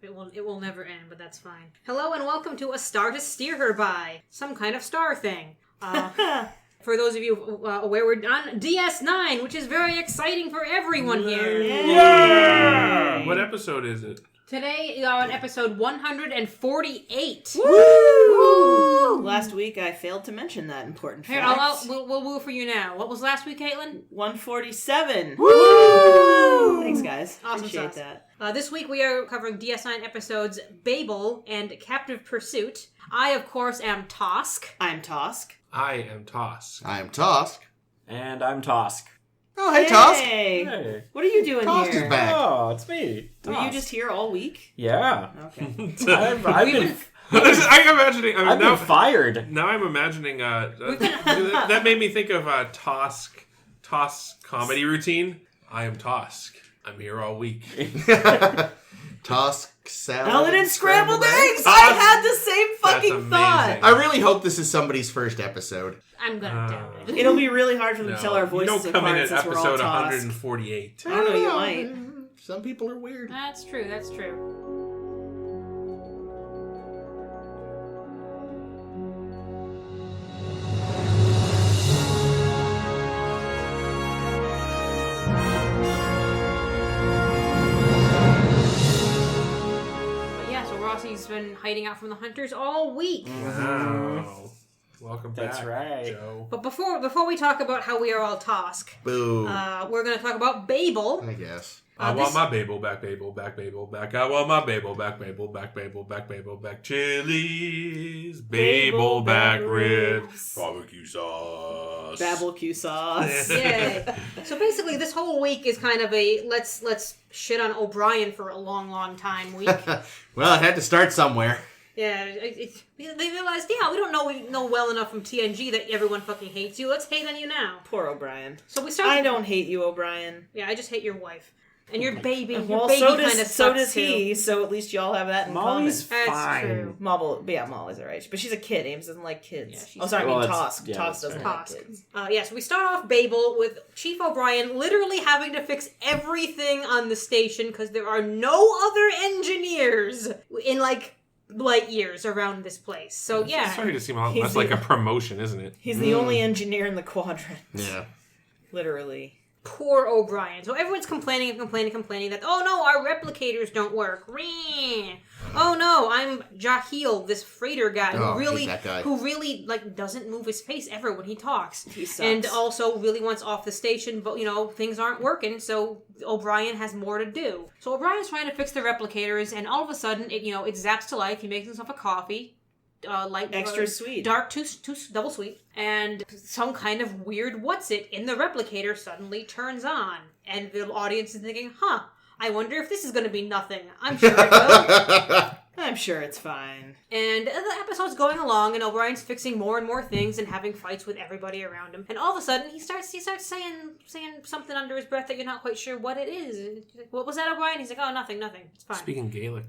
It will never end, but that's fine. Hello and welcome to A Star to Steer Her By. Some kind of star thing. For those of you aware, we're on DS9, which is very exciting for everyone here. Yeah! What episode is it? Today, on episode 148. Woo! Last week, I failed to mention that important fact. Here, we'll woo for you now. What was last week, Caitlin? 147. Woo! Thanks, guys. Awesome Appreciate sauce. that. This week, we are covering DS9 episodes Babel and Captive Pursuit. I, of course, am Tosk. I'm Tosk. I am Tosks. I'm Tosk. And I'm Tosk. Oh, hey, Tosk. Hey. What are you doing Tosk here? is back. Oh, it's me. Were you just here all week? Yeah. Okay. I've been I'm imagining. I've been fired. Now I'm imagining. That made me think of Tosk's comedy routine. I am Tosk. I'm here all week. Tosk salad. Salad and scrambled eggs! Tosk. I had the same fucking amazing. thought! I really hope this is somebody's first episode. I'm gonna doubt it. It'll be really hard for them to tell our You voices don't come in apart at since we're all episode Tosk. 148. I don't know, you might. Some people are weird. That's true. But yeah, so Rossi's been hiding out from the hunters all week. Wow. Welcome back. That's right. Joe. But before we talk about how we are all Tosk, Boo. we're going to talk about Babel. I guess. I want my Babel back, Babel, back, Babel, back. I want my Babel back, Babel, back, Babel, back, Babel, back. Chilies, Babel back ribs, barbecue sauce. Babel sauce. Yay. So basically, this whole week is kind of a let's shit on O'Brien for a long time week. Well, it had to start somewhere. Yeah, they realized, we don't know well enough from TNG that everyone fucking hates you. Let's hate on you now. Poor O'Brien. So we started. I don't hate you, O'Brien. Yeah, I just hate your wife and your baby. Your Well, baby so kind of does he. So at least y'all have that in Molly's common. That's fine. true. Molly's alright, but she's a kid. Ames doesn't like kids. Yeah, she's- Oh, sorry, Well, I mean that's- Tosk. yeah, Tosk that's doesn't fair. like Tosk. kids. So we start off Babel with Chief O'Brien literally having to fix everything on the station because there are no other engineers in light years around this place. So It's yeah, starting to seem a lot He's less the- like a promotion, isn't it? He's the only engineer in the quadrant. Yeah. Literally. poor O'Brien. So everyone's complaining that, oh no, our replicators don't work. Oh no, I'm Jahil, this freighter guy Oh, who really, hate that guy. doesn't move his face ever when he talks. He sucks. And also really wants off the station, but things aren't working, so O'Brien has more to do. So O'Brien's trying to fix the replicators, and all of a sudden, it zaps to life. He makes himself a coffee. Extra sweet. Dark, two double sweet. And some kind of weird in the replicator suddenly turns on. And the audience is thinking, I wonder if this is going to be nothing. I'm sure it will. I'm sure it's fine. And the episode's going along, and O'Brien's fixing more and more things and having fights with everybody around him. And all of a sudden, he starts saying something under his breath that you're not quite sure what it is. What was that, O'Brien? He's like, oh, nothing. It's fine. Speaking Gaelic.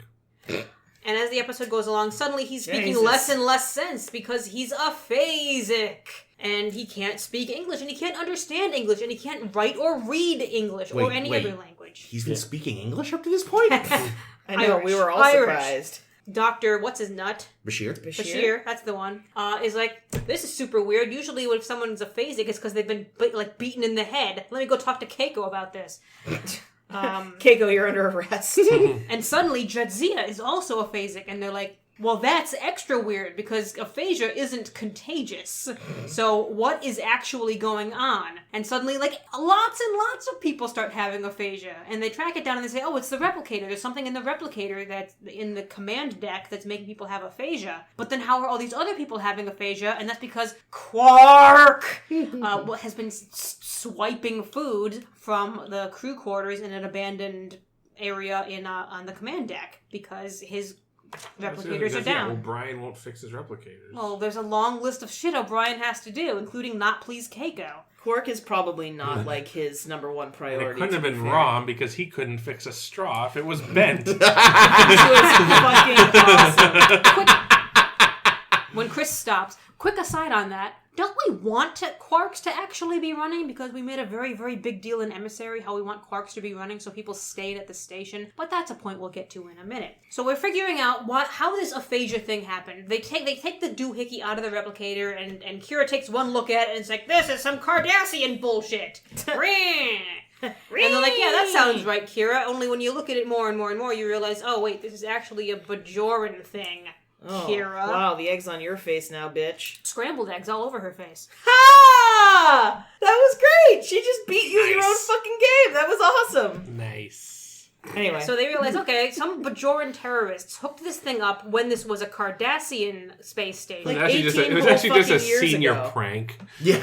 And as the episode goes along, suddenly he's speaking Jesus. less and less sense because he's aphasic. And he can't speak English, and he can't understand English, and he can't write or read English or any other language. He's been speaking English up to this point? I know, Irish. we were all Irish. surprised. Dr. What's his nut? Bashir? Bashir, that's the one, is like, this is super weird. Usually if someone's aphasic, it's because they've been beaten in the head. Let me go talk to Keiko about this. Keiko, you're under arrest. And suddenly Jadzia is also aphasic, and they're like, well, that's extra weird because aphasia isn't contagious. So what is actually going on? And suddenly, lots and lots of people start having aphasia. And they track it down and they say, oh, it's the replicator. There's something in the replicator that's in the command deck that's making people have aphasia. But then how are all these other people having aphasia? And that's because Quark has been swiping food from the crew quarters in an abandoned area on the command deck because his replicators are down. O'Brien won't fix his replicators. Well, there's a long list of shit O'Brien has to do, including not please Keiko. Quark is probably not his number one And priority. it couldn't have to be been fair. wrong because he couldn't fix a straw if it was bent. Which was fucking awesome. When Chris stops. Quick aside on that. Don't we want Quarks to actually be running? Because we made a very, very big deal in Emissary how we want Quarks to be running so people stayed at the station. But that's a point we'll get to in a minute. So we're figuring out how this aphasia thing happened. They take the doohickey out of the replicator and Kira takes one look at it and it's like, this is some Cardassian bullshit. And they're like, yeah, that sounds right, Kira. Only when you look at it more and more and more, you realize, oh, wait, this is actually a Bajoran thing. Oh, Kira. Wow, the egg's on your face now, bitch. Scrambled eggs all over her face. Ha! That was great! She just beat you in your own fucking game. That was awesome. Nice. Anyway. So they realize, okay, some Bajoran terrorists hooked this thing up when this was a Cardassian space station. Like It was 18 actually just a fucking years senior ago. prank. Yeah.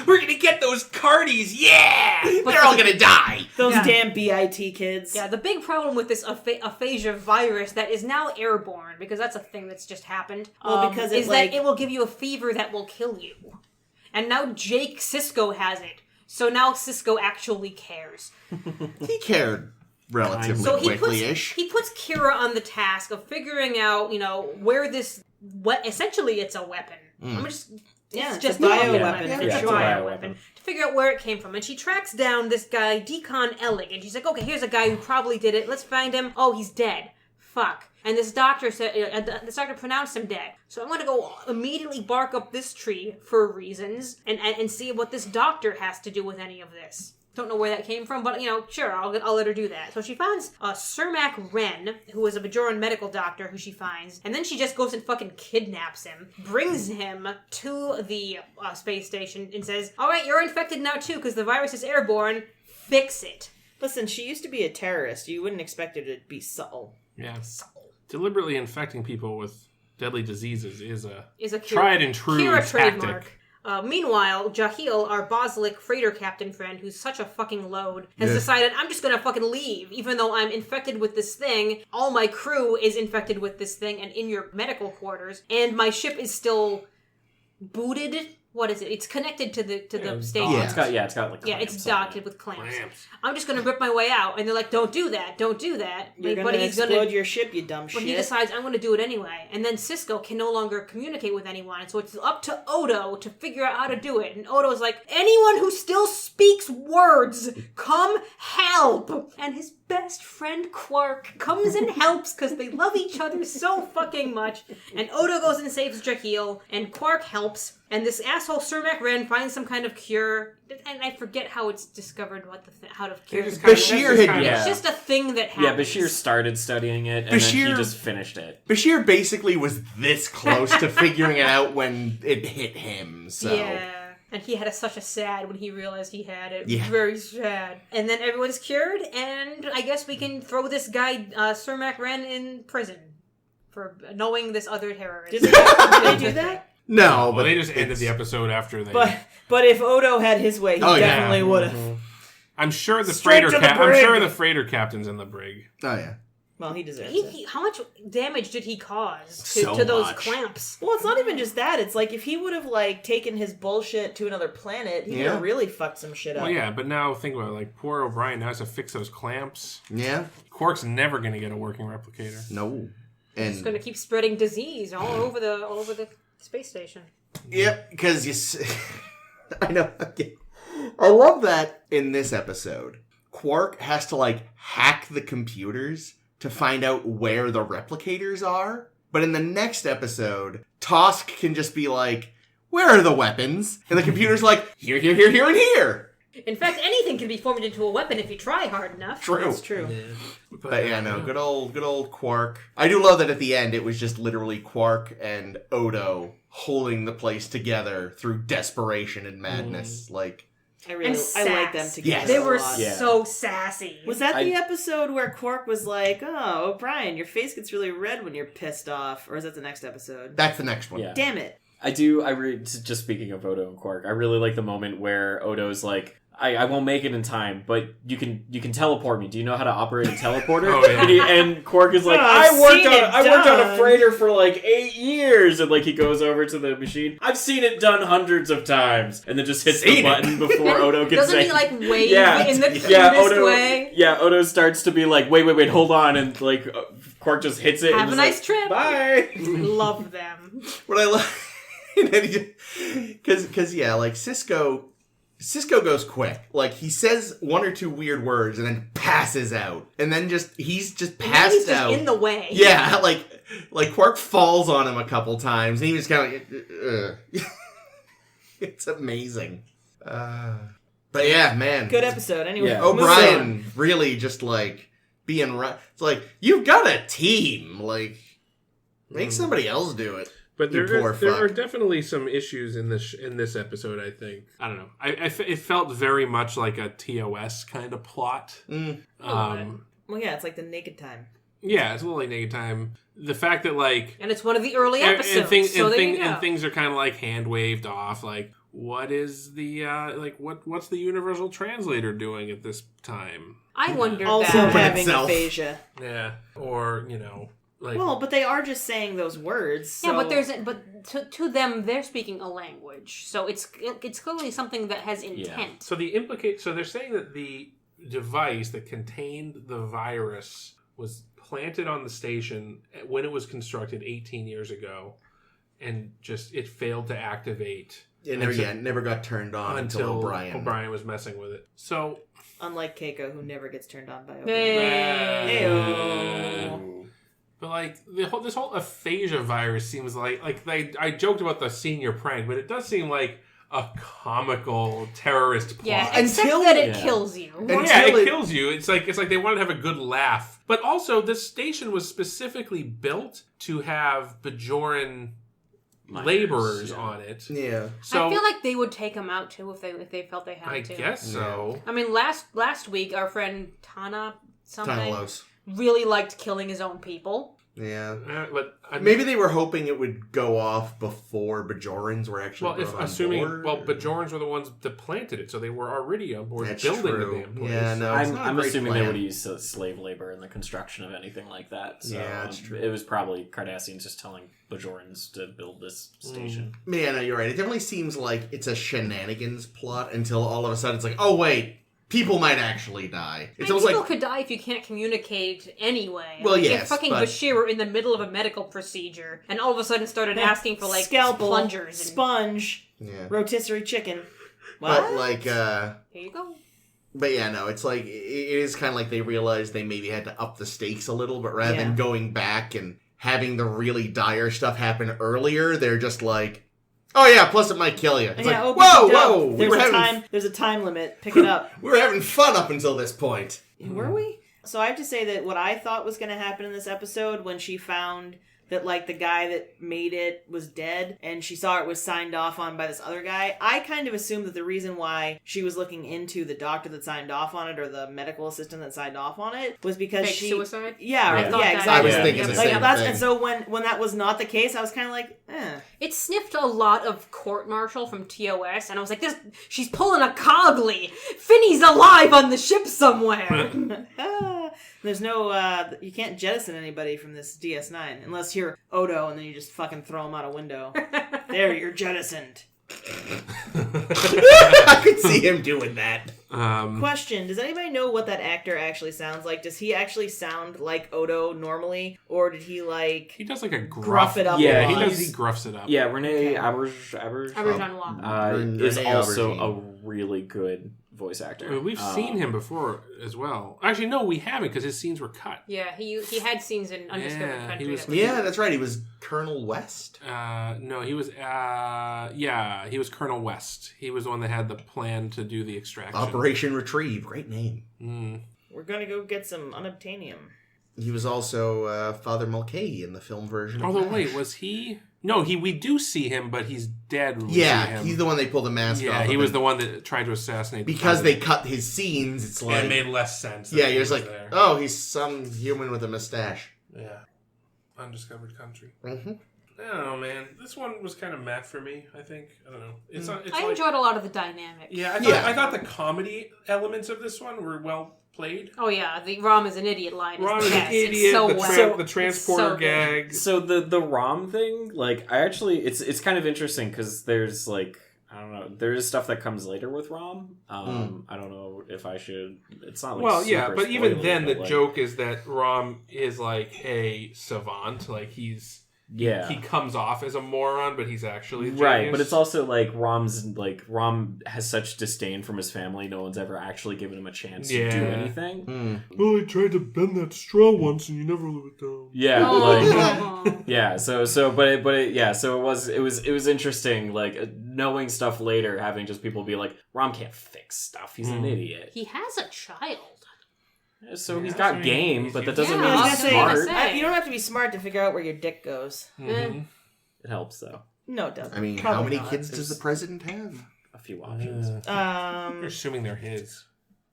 We're gonna get those Cardis, yeah! They're all gonna die. Those Yeah. damn BIT kids. Yeah, the big problem with this aphasia virus that is now airborne, because that's a thing that's just happened, Well, because it, is like- that it will give you a fever that will kill you. And now Jake Sisko has it. So now Sisko actually cares. He cared relatively So quickly-ish. he puts Kira on the task of figuring out, where this... essentially, it's a weapon. Yeah, It's it's just a bioweapon weapon. for It's a sure. bioweapon. To figure out where it came from. And she tracks down this guy, Deacon Ellig, and she's like, okay, here's a guy who probably did it. Let's find him. Oh, he's dead. Fuck. And this doctor pronounced him dead. So I'm going to go immediately bark up this tree for reasons and see what this doctor has to do with any of this. Don't know where that came from, but, sure, I'll let her do that. So she finds Cermak Wren, who is a Bajoran medical doctor who she finds, and then she just goes and fucking kidnaps him, brings him to the space station, and says, all right, you're infected now too, because the virus is airborne. Fix it. Listen, she used to be a terrorist. You wouldn't expect her to be subtle. Yeah. Deliberately infecting people with deadly diseases is a Kira, tried and true Kira tactic. trademark. Meanwhile, Jahil, our Boslik freighter captain friend, who's such a fucking load, has decided, I'm just gonna fucking leave. Even though I'm infected with this thing, all my crew is infected with this thing and in your medical quarters, and my ship is still booted. What is it? It's connected to the station. Yeah. It's got like Yeah, it's clamps on docked it. with clamps. Clamps. I'm just gonna rip my way out. And they're like, don't do that. Don't do that. You're But gonna he's explode your ship, you dumb But shit. he decides, I'm going to do it anyway. And then Sisko can no longer communicate with anyone. And so it's up to Odo to figure out how to do it. And Odo's like, anyone who still speaks words, come help! And his best friend Quark comes and helps because they love each other so fucking much. And Odo goes and saves Jahil. And Quark helps. And this asshole Cermak Wren finds some kind of cure. And I forget how it's discovered how to cure it. Bashir had- Yeah. It's just a thing that Yeah, happens. Bashir started studying it, and then Bashir- he just finished it. Bashir basically was this close to figuring it out when it hit him, so... Yeah. And he had such a sad when he realized he had it. Yeah. Very sad. And then everyone's cured, and I guess we can throw this guy, Cermak Wren, in prison for knowing this other terrorist. Did they do that? No, Well, but they just ended it's- the episode after they... But if Odo had his way, he Oh, yeah. definitely would have. I'm sure the Straight freighter to the I'm brig. sure the freighter captain's in the brig. Oh, yeah. Well, he deserves He, it. how much damage did he cause So to those much. clamps? Well, it's not even just that. It's like if he would have taken his bullshit to another planet, he would have really fucked some shit up. Well, yeah, but now think about it. Poor O'Brien now has to fix those clamps. Yeah? Quark's never going to get a working replicator. No. It's going to And... keep spreading disease all over the space station. Yep, because I know. I love that in this episode. Quark has to, hack the computers to find out where the replicators are. But in the next episode, Tosk can just be like, where are the weapons? And the computer's like, here, here, here, here, and here. In fact, anything can be formed into a weapon if you try hard enough. True. That's true. But yeah, no, good old Quark. I do love that at the end it was just literally Quark and Odo holding the place together through desperation and madness. I And like them sass. together. Yes. They a were lot. Yeah. so sassy. Was that the episode where Quark was like, "Oh, O'Brien, your face gets really red when you're pissed off," or is that the next episode? That's the next one. Yeah. Damn it! I just speaking of Odo and Quark, I really like the moment where Odo's like, I won't make it in time, but you can teleport me. Do you know how to operate a teleporter? Oh, yeah. And Quark is like, Oh, I worked on a done. freighter for like 8 years, and like he goes over to the machine. I've seen it done hundreds of times, and then just hits the button before Odo can Doesn't say. he like wave Yeah, in the yeah, cutest Odo. way? Yeah, Odo starts to be like, wait, hold on, and like Quark just hits it. Have and a is nice like, trip. Bye. Love them. What I love, because yeah, like Cisco goes quick. Like he says one or two weird words and then passes out, and then he's just And then passed he's just out in the way. Yeah, like Quark falls on him a couple times, and he was kind of it's amazing. But yeah, man, Good episode. Anyway, Yeah. moving O'Brien on. really just like being right. It's like you've got a team. Like make somebody else do it. But You there poor are fuck. definitely some issues in this episode. I think I don't know. It felt very much like a TOS kind of plot. Mm. Well, yeah, it's like the naked time. Yeah, it's a little like Naked Time. The fact that like And it's one of the early and episodes. things so there you go. and things are kind of like hand waved off. Like what is the what's the universal translator doing at this time? I wondered Also that. having itself. aphasia. Yeah, or like Well, but they are just saying those words. So... Yeah, but to them they're speaking a language, so it's clearly something that has intent. So so they're saying that the device that contained the virus was planted on the station when it was constructed 18 years ago, and just it failed to activate. It never got turned on until O'Brien was messing with it. So Unlike Keiko, who never gets turned on by O'Brien. Hey. Heyo. But like this whole aphasia virus seems like I joked about the senior prank, but it does seem like a comical terrorist plot. Yeah, except Until- that it Yeah. kills you. Well, yeah, it kills you. It's like they wanted to have a good laugh, but also this station was specifically built to have Bajoran laborers on it. Yeah. So I feel like they would take him out too if they felt they had I to. guess so. I mean, last week our friend Tana something Tanalos. really liked killing his own people. Yeah. But Maybe they were hoping it would go off before Bajorans were actually brought on board. Bajorans were the ones that planted it, so they were already on board That's building true. the damn place. Yeah, no, it's not a I'm great assuming plan. they would use slave labor in the construction of anything like that. So Yeah, that's true. It was probably Cardassians just telling Bajorans to build this station. Yeah, no, you're right. It definitely seems like it's a shenanigans plot until all of a sudden it's like, oh wait, people might actually die. It's And almost people like could die if you can't communicate anyway. Well, Like, yes, if fucking but- Bashir were in the middle of a medical procedure and all of a sudden started asking for like Scalpel, plungers and sponge, yeah. rotisserie chicken. What? But like here you go. but yeah, no, it's like it is kind of like they realized they maybe had to up the stakes a little, but rather than going back and having the really dire stuff happen earlier, they're just like, oh yeah, plus it might kill you. It's Yeah, like, oh, whoa, There's a time limit. Pick it up. we were having fun up until this point. Were we? So I have to say that what I thought was going to happen in this episode when she found that like the guy that made it was dead and she saw it was signed off on by this other guy, I kind of assumed that the reason why she was looking into the doctor that signed off on it or the medical assistant that signed off on it was because Fake she suicide? Yeah, I right, thought yeah, that. exactly. I was Yeah. thinking the Like same that's thing. and so when that was not the case, I was kind of like, It sniffed a lot of court martial from TOS, and I was like, she's pulling a Cogley. Finney's alive on the ship somewhere. There's no, you can't jettison anybody from this DS9 unless you're Odo and then you just fucking throw him out a window. There, you're jettisoned. I could see him doing that. Question, does anybody know what that actor actually sounds like? Does he actually sound like Odo normally? Or did he like... He does like a gruff it up Yeah, a he lot? does. He gruffs it up. Yeah, Renee Okay. Aubergine Walk. is Renee also Aubergine. a really good voice actor. I mean, we've seen him before as well. Actually, no, we haven't because his scenes were cut. Yeah, he had scenes in Undiscovered Yeah, Country. he was- that were Yeah, good. that's right. He was Colonel West. No, he was. He was Colonel West. He was the one that had the plan to do the extraction. Operation Retrieve. Great name. We're gonna go get some unobtainium. He was also Father Mulcahy in the film version. of Although, MASH. wait, was he? No, we do see him, but he's dead. When we see Yeah, him. he's the one they pulled the mask off. Yeah, of he was and the one that tried to assassinate. the because they president. cut his scenes. It's Yeah, like it made less sense. that yeah, he you're just was like, there. oh, he's some human with a mustache. Yeah, undiscovered country. Mm-hmm. I don't know, man. This one was kind of meh for me, I think. I don't know. It's not. It's I like, enjoyed a lot of the dynamic. Yeah, I thought the comedy elements of this one were well played. Oh yeah, the Rom is an idiot line. Rom is is the an best. idiot. It's so the well. transporter It's so gag. So the ROM thing, like, I actually, it's kind of interesting because there's, like, I don't know, there is stuff that comes later with ROM. I don't know if I should, it's not, like, Well, yeah, super but even spoily, then, the but, like, joke is that Rom is like a savant. Like he comes off as a moron, but he's actually a genius. Right, but it's also like Rom has such disdain from his family. No one's ever actually given him a chance to do anything. Well, I tried to bend that straw once, and you never let it down. Yeah, Oh. like yeah. So it was interesting, like knowing stuff later, having just people be like, Rom can't fix stuff. He's an idiot. He has a child. So he's got game, but that doesn't Yeah, mean I was he's gonna smart. say. You don't have to be smart to figure out where your dick goes. Mm-hmm. It helps though. No, it doesn't. I mean, Probably how many not. kids does the president have? A few options. You're assuming they're his.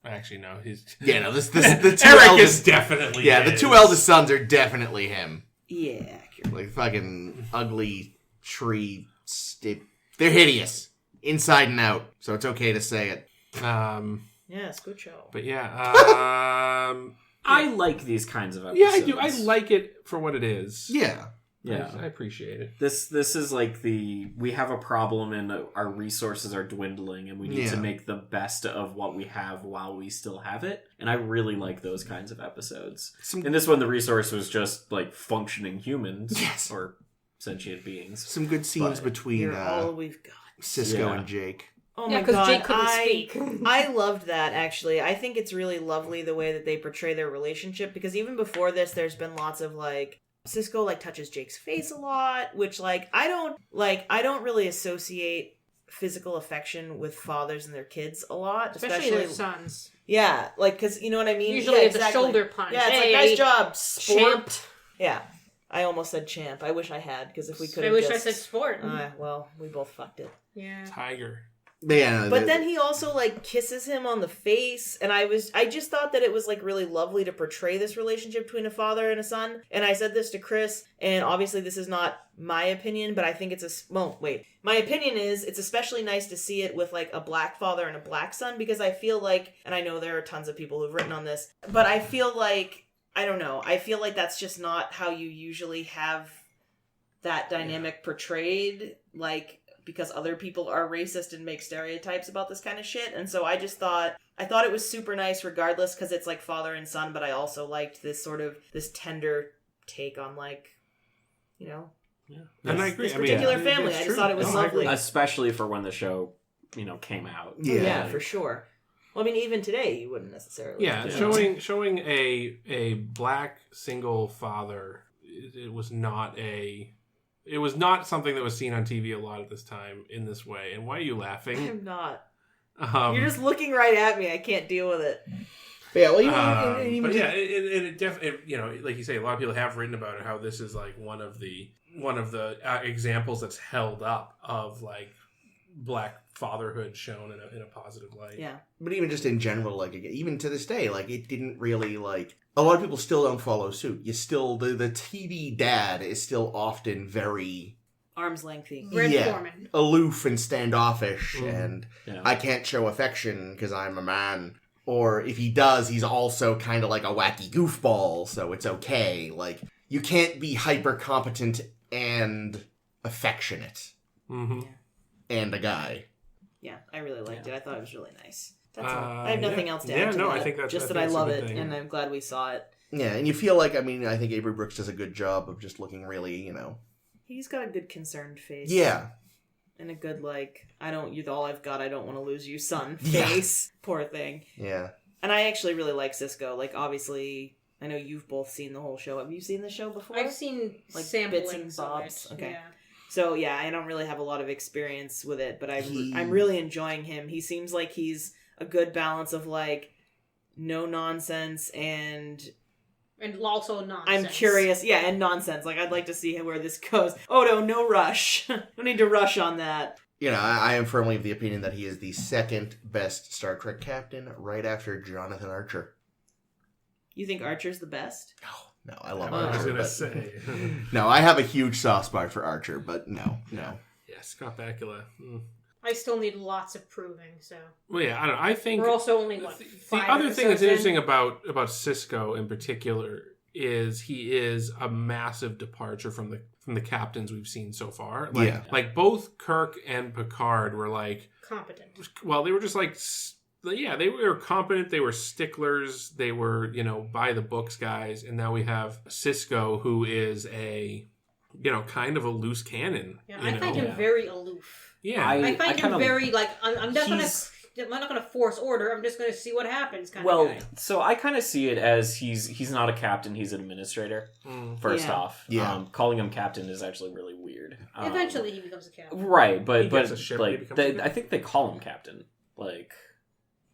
Actually, no. He's Yeah, no, the two Eric eldest, is definitely yeah, the his. two eldest sons are definitely him. Yeah, accurate. Like fucking ugly tree. They're hideous inside and out. So it's okay to say it. Yes, good show. But yeah. I like these kinds of episodes. Yeah, I do. I like it for what it is. Yeah. Yeah. I appreciate it. This is like we have a problem and our resources are dwindling and we need to make the best of what we have while we still have it. And I really like those kinds of episodes. In this one, the resource was just like functioning humans or sentient beings. Some good scenes between You're all we've got. Cisco and Jake. Oh Yeah, my 'cause god, Jake couldn't speak. I loved that actually. I think it's really lovely the way that they portray their relationship because even before this there's been lots of like Cisco like touches Jake's face a lot, which I don't really associate physical affection with fathers and their kids a lot, Especially their sons. Yeah, like cuz you know what I mean? Usually yeah, it's a shoulder punch. Yeah, it's Hey, like nice job, sport. champ. Yeah. I almost said champ. I wish I had because if we could I wish I said sport. well, we both fucked it. Yeah. Tiger. Yeah, But then he also like kisses him on the face, and I just thought that it was like really lovely to portray this relationship between a father and a son. And I said this to Chris, and obviously this is not my opinion, but I think my opinion is it's especially nice to see it with like a black father and a black son because I feel like, and I know there are tons of people who've written on this, but I feel like I don't know. I feel like that's just not how you usually have that dynamic portrayed, like. Because other people are racist and make stereotypes about this kind of shit. And so I thought it was super nice regardless because it's like father and son, but I also liked this sort of, this tender take on like, you know, And I agree. this particular family. it's I just true. thought it was No, I lovely. agree. Especially for when the show, came out. Yeah, for sure. Well, I mean, even today you wouldn't necessarily. Yeah, showing a black single father, it was not something that was seen on TV a lot at this time in this way. And why are you laughing? I'm not. You're just looking right at me. I can't deal with it. Yeah, well, but yeah, it definitely, like you say, a lot of people have written about it, how this is like one of the examples that's held up of like black fatherhood shown in a positive light. Yeah. But even just in general, like even to this day, like it didn't really like a lot of people still don't follow suit. You still the TV dad is still often very Arm's lengthy. Red Foreman. aloof and standoffish, and Yeah. I can't show affection because I'm a man. Or if he does, he's also kind of like a wacky goofball, so it's okay. Like you can't be hyper competent and affectionate and a guy. Yeah, I really liked it. I thought it was really nice. That's all. I have yeah. nothing else to Yeah, add to no, that. I think that's- just I that think I that's a love good it, thing. and I'm glad we saw it. Yeah, and you feel like, I think Avery Brooks does a good job of just looking really, He's got a good concerned face. Yeah. And a good, like, you're all I've got, I don't want to lose you, son Yeah. face. Poor thing. Yeah. And I actually really like Cisco. Like, obviously, I know you've both seen the whole show. Have you seen the show before? I've seen Like, samplings bits and bobs? of it. Okay. Yeah. So, yeah, I don't really have a lot of experience with it, but He- I'm really enjoying him. He seems like he's a good balance of, like, no nonsense and And also nonsense. I'm curious. Yeah, and nonsense. Like, I'd like to see where this goes. Oh, no rush. No need to rush on that. I am firmly of the opinion that he is the second best Star Trek captain right after Jonathan Archer. You think Archer's the best? No, I love I was Archer. gonna But, say. no, I have a huge soft spot for Archer, but no. Yeah, Scott Bakula. I still need lots of proving, so. Well, yeah, I don't know. I think We're also only, the 5 other thing that's episodes in? interesting about Cisco in particular is he is a massive departure from the captains we've seen so far. Like both Kirk and Picard were like competent. Well, they were just like, yeah, they were competent. They were sticklers. They were, by the books guys. And now we have Cisco, who is a, kind of a loose cannon. Yeah, I find him very aloof. Yeah, I find him very like I'm not gonna force order. I'm just gonna see what happens. Kind of guy. So I kind of see it as he's not a captain. He's an administrator. First off, calling him captain is actually really weird. Eventually, he becomes a captain. Right, but like I think they call him captain. Like.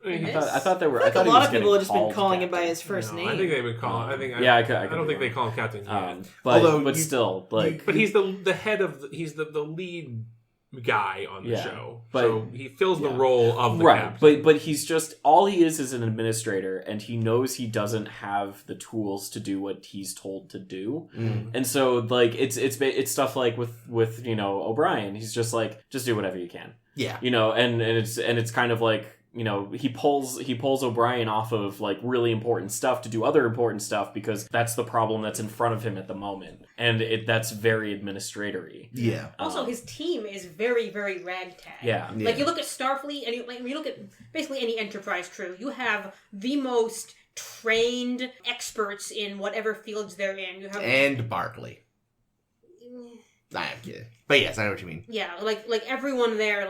I thought they were. I think a lot of people have just been calling him by his first name. I think they've been calling. I don't think they call him captain. But still, but he's the head of. He's the lead guy on the show, so he fills the role of the captain. But he's just all he is an administrator, and he knows he doesn't have the tools to do what he's told to do, and so like it's stuff like with O'Brien. He's just like, just do whatever you can, and it's kind of like. He pulls O'Brien off of like really important stuff to do other important stuff because that's the problem that's in front of him at the moment, and that's very administratory. Yeah. Also, his team is very, very ragtag. Yeah. Like you look at Starfleet, and you look at basically any Enterprise crew. You have the most trained experts in whatever fields they're in. And Barclay. I'm kidding, but yes, I know what you mean. Yeah, like everyone there,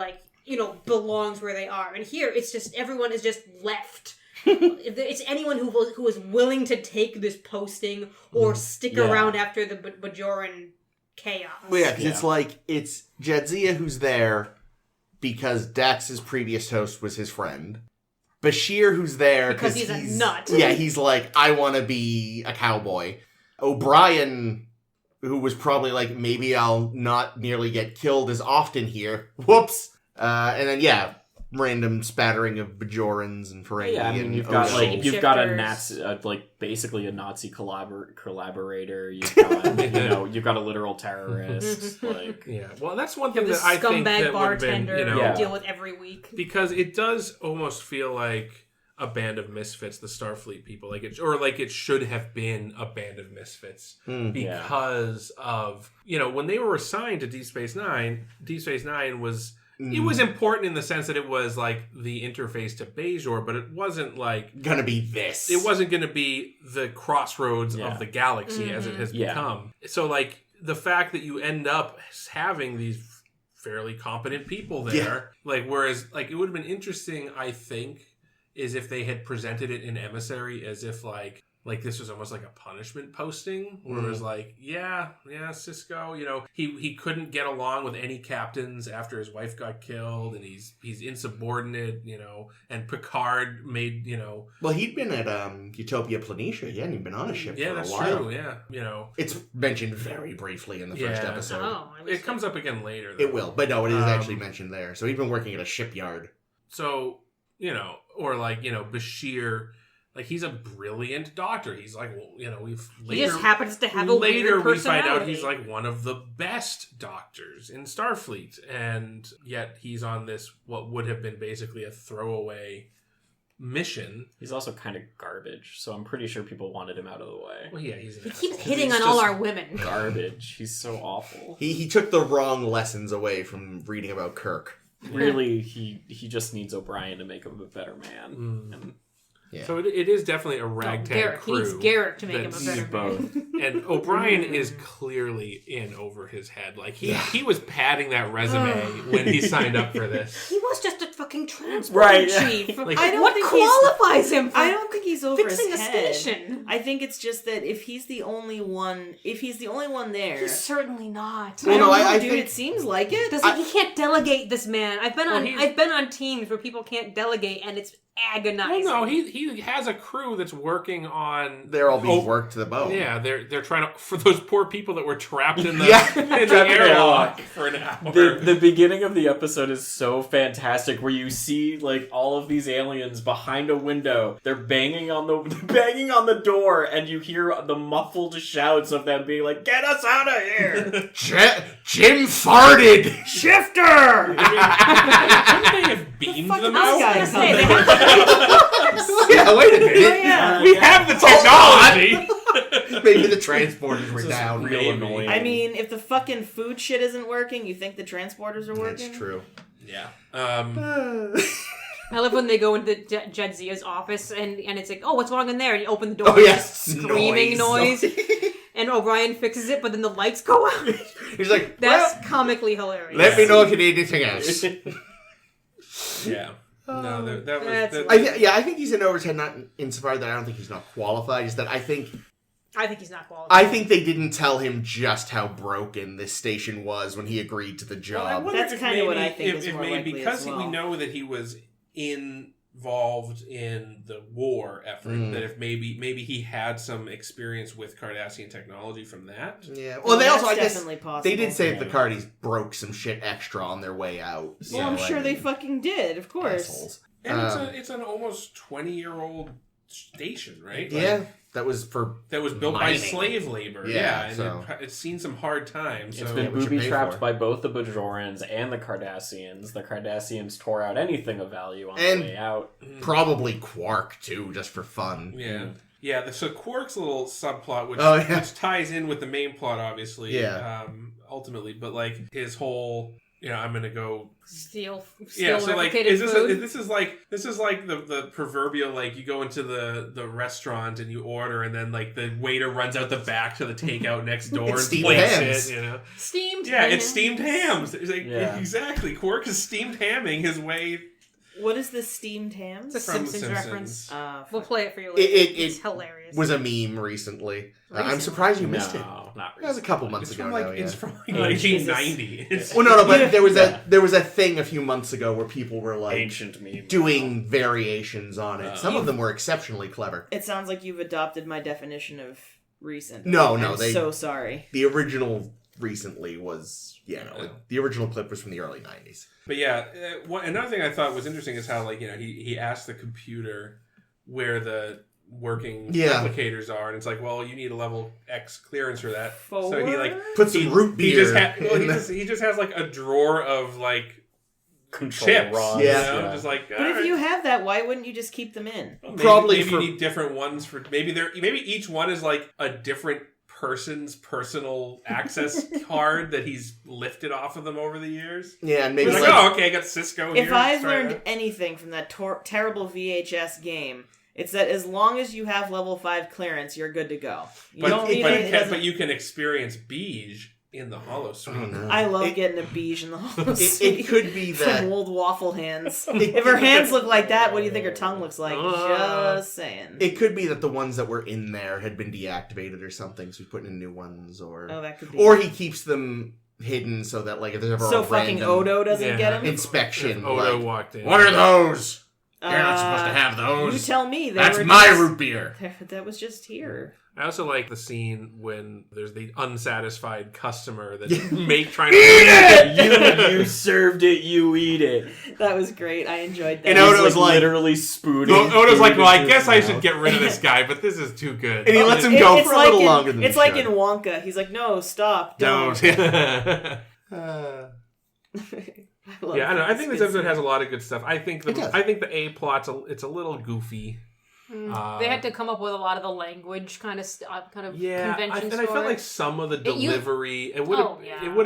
belongs where they are. And here, it's just, everyone is just left. It's anyone who is willing to take this posting or stick around after the Bajoran chaos. Well, yeah, because it's Jadzia who's there because Dax's previous host was his friend. Bashir who's there because he's a nut. Yeah, he's like, I want to be a cowboy. O'Brien, who was probably like, maybe I'll not nearly get killed as often here. Whoops. And then, random spattering of Bajorans and Ferengi. Yeah, I mean, you've got a Nazi, basically a Nazi collaborator. You've got, you've got a literal terrorist. Well, that's one thing that I think that scumbag bartender would have you been, deal with every week. Because it does almost feel like a band of misfits, the Starfleet people, it should have been a band of misfits because of when they were assigned to Deep Space Nine. Deep Space Nine was. It was important in the sense that it was like the interface to Bajor, but it wasn't like gonna be this. It wasn't gonna be the crossroads of the galaxy as it has become. So like the fact that you end up having these fairly competent people there, whereas it would have been interesting, I think, is if they had presented it in Emissary as if like this was almost like a punishment posting where it was like, Cisco, he couldn't get along with any captains after his wife got killed and he's insubordinate, and Picard made, Well, he'd been at Utopia Planitia. He hadn't even been on a ship for a while. Yeah, that's true, It's mentioned very briefly in the first episode. Oh, it comes up again later, though. It will, but no, it is actually mentioned there. So he'd been working at a shipyard. So, or Bashir... he's a brilliant doctor. He's like, he just happens to have a weird personality. We find out he's like one of the best doctors in Starfleet, and yet he's on this what would have been basically a throwaway mission. He's also kind of garbage, so I'm pretty sure people wanted him out of the way. Well, yeah, he keeps hitting on all our women. Garbage. He's so awful. He took the wrong lessons away from reading about Kirk. Really, he just needs O'Brien to make him a better man. And, so it is definitely a ragtag crew. He needs Garrick to make him a better man. And O'Brien is clearly in over his head. He was padding that resume when he signed up for this. He was just a fucking transport chief. What qualifies him for I don't think he's over fixing his a head. station? I think it's just that if he's the only one there, he's certainly not. I think it seems like it. He can't delegate this man. I've been on teams where people can't delegate, and it's agonizing. Well, no, he has a crew that's working on. They're all being worked to the bone. Yeah, they're trying to, for those poor people that were trapped in the airlock for an hour. The beginning of the episode is so fantastic, where where you see like all of these aliens behind a window. They're banging on the door, and you hear the muffled shouts of them being like, "Get us out of here!" Jim farted. Shifter. Couldn't they have beamed them out? Yeah, wait a minute. Yeah. We have the technology. Maybe the transporters were down. Real annoying. I mean, if the fucking food shit isn't working, you think the transporters are working? That's true. Yeah. I love when they go into Jadzia's office and it's like, oh, what's wrong in there? And you open the door, Oh, and yes. just screaming noise. And O'Brien fixes it, but then the lights go out. He's like, That's comically hilarious. let me know if you need anything else. Yeah. No, that was... I think he's in overtime, not insofar that I don't think he's not qualified. Is that I think he's not qualified. I think they didn't tell him just how broken this station was when he agreed to the job. That's kind of what I think is more likely because as well. we know that he was involved in the war effort, that if maybe he had some experience with Cardassian technology from that. Yeah. Well, they also, I guess, definitely possible. they did say that the Cardis broke some shit extra on their way out. Well, I'm sure they fucking did, of course. Assholes. And it's an almost 20-year-old station, right? Like, Yeah. That was built by mining. slave labor. Yeah, and so- it's seen some hard times. So It's been we should booby pay trapped for it. by both the Bajorans and the Cardassians. The Cardassians tore out anything of value on And- the way out. probably Quark, too, just for fun. Yeah. Yeah, so Quark's little subplot, which ties in with the main plot, obviously, Yeah. ultimately, but like his whole, I'm gonna go Steal so like replicated is this food. this is like the proverbial, like you go into the restaurant and you order and then like the waiter runs out the back to the takeout next door It's and steamed plates hams. it, Steamed Yeah, ham. it's steamed hams. It's like, Yeah. exactly. Quark is steamed hamming his way What is the steamed hams? It's a from Simpsons reference. We'll Fuck. play it for you later. It's It hilarious. was a meme recently. I'm Recently? surprised you missed it. No, not That was a couple months It's ago from like now, yeah. it's from like Oh, 1990. It's- Well, no, but there was a thing a few months ago where people were like ancient meme. doing variations on it. Some of them were exceptionally clever. It sounds like you've adopted my definition of recent. No, I'm they- so sorry. The original recently was, the original clip was from the early 90s. But yeah, another thing I thought was interesting is how, like, he asked the computer where the working replicators are, and it's like, well, you need a level X clearance for that. So he like Put some root beer. He just has like a drawer of like Control chips. rods. Yeah. Just like. But if you have that, why wouldn't you just keep them in? Maybe for- you need different ones for maybe each one is like a different person's personal access card that he's lifted off of them over the years. Yeah, and maybe He's like, like, oh, okay, I got Cisco here. If I've Let's try learned that. anything from that terrible VHS game, it's that as long as you have level 5 clearance, you're good to go. You don't need it. But you can experience Beige in the Holosuite. oh, no. I love getting a beige in the whole it could be that. From old waffle hands. If her hands look like that, what do you think her tongue looks like? Just saying. It could be that the ones that were in there had been deactivated or something, so he's putting in new ones, or that could be. or he keeps them hidden so that like if there's ever so a fucking random Odo doesn't get him. inspection, Odo like, walked in. what are those? You're not supposed to have those. You tell me. That's were my just- root beer. That was just here. I also like the scene when there's the unsatisfied customer that's trying to Eat it! You served it, you eat it. That was great. I enjoyed that. And He's Odo's like- literally spooning. Odo's like, well, I food guess into I his should mouth. get rid of this guy, but this is too good. And he lets him go It's for a like little in- longer than It's he like should. in Wonka. He's like, no, stop, Don't. Yeah, I love I don't know. I think this good episode scene. has a lot of good stuff. I think It does. the A plot's it's a little goofy. They had to come up with a lot of the language kind of conventions. I felt like some of the delivery it would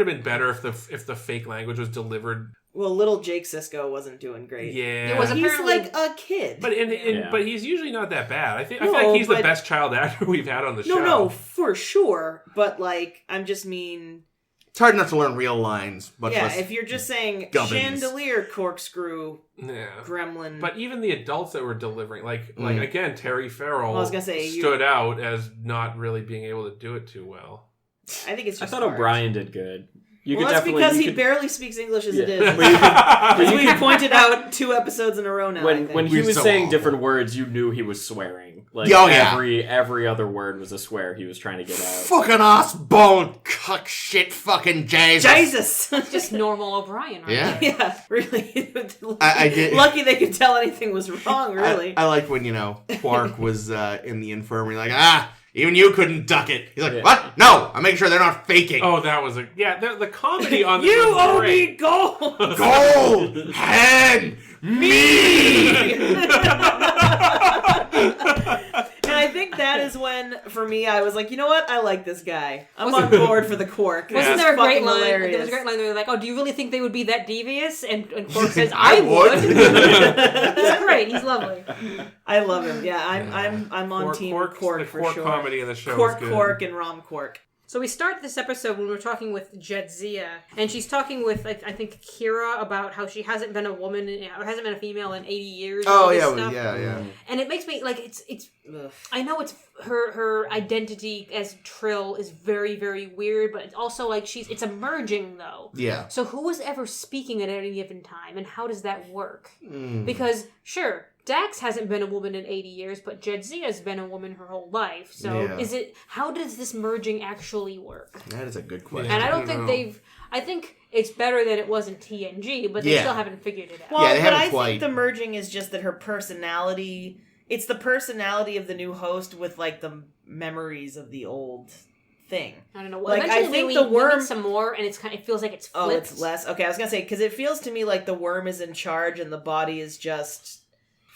have been better if the fake language was delivered. Well, little Jake Sisko wasn't doing great. Yeah, It was He's apparently- like a kid. but he's usually not that bad. I feel No, like he's the but- best child actor we've had on the show. No, for sure. But like, I'm just mean. It's hard enough to learn real lines, much less. If you're just saying gubbins. chandelier, corkscrew, Yeah. gremlin. But even the adults that were delivering, like again, Terry Farrell Well, I was gonna say, stood out as not really being able to do it too well. I think it's I just thought hard. O'Brien did good. You Well, could that's definitely because he could, barely speaks English as it is. But you could- As we've pointed out 2 episodes in a row now. when he We're was so saying awful. different words, you knew he was swearing. Like Oh, yeah. every other word was a swear he was trying to get out. Fucking ass bone cuck shit fucking Jesus. Just Normal O'Brien, right? Yeah. yeah, really. I did. Lucky they could tell anything was wrong. Really. I like when, Quark was in the infirmary, like, even you couldn't duck it. He's like, what? No, I'm making sure they're not faking. Oh, that was the comedy on this You was owe great. me gold. Gold! Hand me! And I think that is when, for me, I was like, you know what? I like this guy. I'm on board for the Quark. Wasn't This there is a great fucking line? hilarious. There was a great line. They were like, "Oh, do you really think they would be that devious?" And Quark says, I "I would." would." He's great. He's lovely. I love him. Yeah, I'm on team Quark the for Quark sure. comedy in the show Quark, is good. Quark, and Rom Quark. So we start this episode when we're talking with Jadzia, and she's talking with I think Kira about how she hasn't been a woman or hasn't been a female in 80 years. and all this stuff. yeah. And it makes me like it's. Ugh. I know it's her identity as Trill is very, very weird, but it's also like it's emerging though. Yeah. So who was ever speaking at any given time, and how does that work? Mm. Because sure, Dax hasn't been a woman in 80 years, but Jadzia's been a woman her whole life. So Yeah. how does this merging actually work? That is a good question. And I I don't don't think know. I think it's better than it was in TNG, but they Yeah. still haven't figured it out. Well, Yeah, they but haven't I quite- think the merging is just that her personality. It's the personality of the new host with like the memories of the old thing. I don't know. Like, I Eventually think we the worm- meet some more, and it feels like it's flipped. Oh, it's less. Okay, I was gonna say because it feels to me like the worm is in charge and the body is just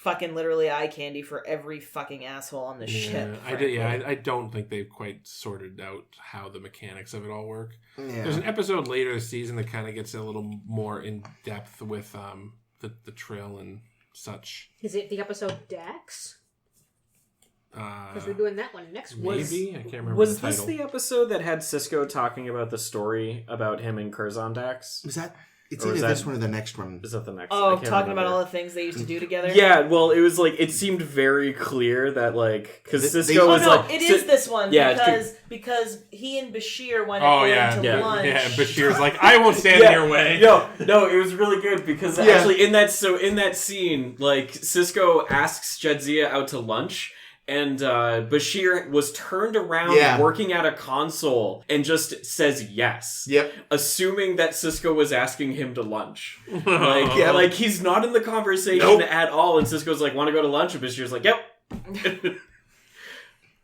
fucking literally eye candy for every fucking asshole on the ship. I don't think they've quite sorted out how the mechanics of it all work. Yeah. There's an episode later this season that kind of gets a little more in depth with the trail and such. Is it the episode Dax? Because we're Uh, doing that one next week. maybe I can't remember. Was the this title. the episode that had Cisco talking about the story about him and Curzon Dax? Was that? It's Or either is that- this one or the next one. Is that the next? I Oh, can't talking about remember. all the things they used to do together. Yeah, well, it was like it seemed very clear that like because They- Cisco Oh was no, like it is this one Yeah, because he and Bashir went Oh going yeah, to yeah, lunch. yeah. And Bashir's like, I won't stand in your way. No, it was really good because Yeah. actually in that scene, like Cisco asks Jadzia out to lunch. And Bashir was turned around working at a console and just says yes. Yep. Assuming that Cisco was asking him to lunch. Yeah. Like he's not in the conversation at all. And Cisco's like, want to go to lunch? And Bashir's like, yep.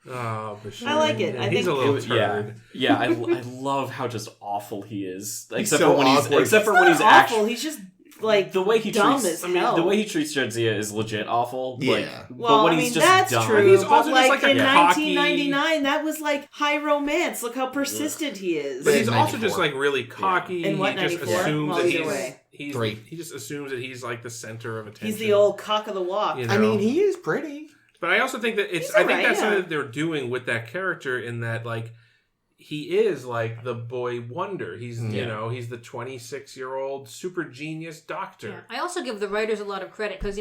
Oh, Bashir. I like it. I he's think- a little turd. Yeah, I love how just awful he is. Except so for when awkward. except for He's when not he's awful. actually He's just like the way he dumb treats. as hell. the way he treats Jadzia is legit awful. Yeah. Like, Well, but when I he's mean, just that's dumb, true. He's But also just like like a in cocky- 1999, that was like high romance. Look how persistent he is. But he's Yeah, also 94. just like really cocky. In what, he just 94? assumes Well, that either he's, way. he's 3. he just assumes that he's like the center of attention. He's the old cock of the walk. You know? I mean, he is pretty. But I also think that He's I think alright, that's yeah. something that they're doing with that character in that like he is like the boy wonder. He's he's the 26-year-old super genius doctor. Yeah. I also give the writers a lot of credit because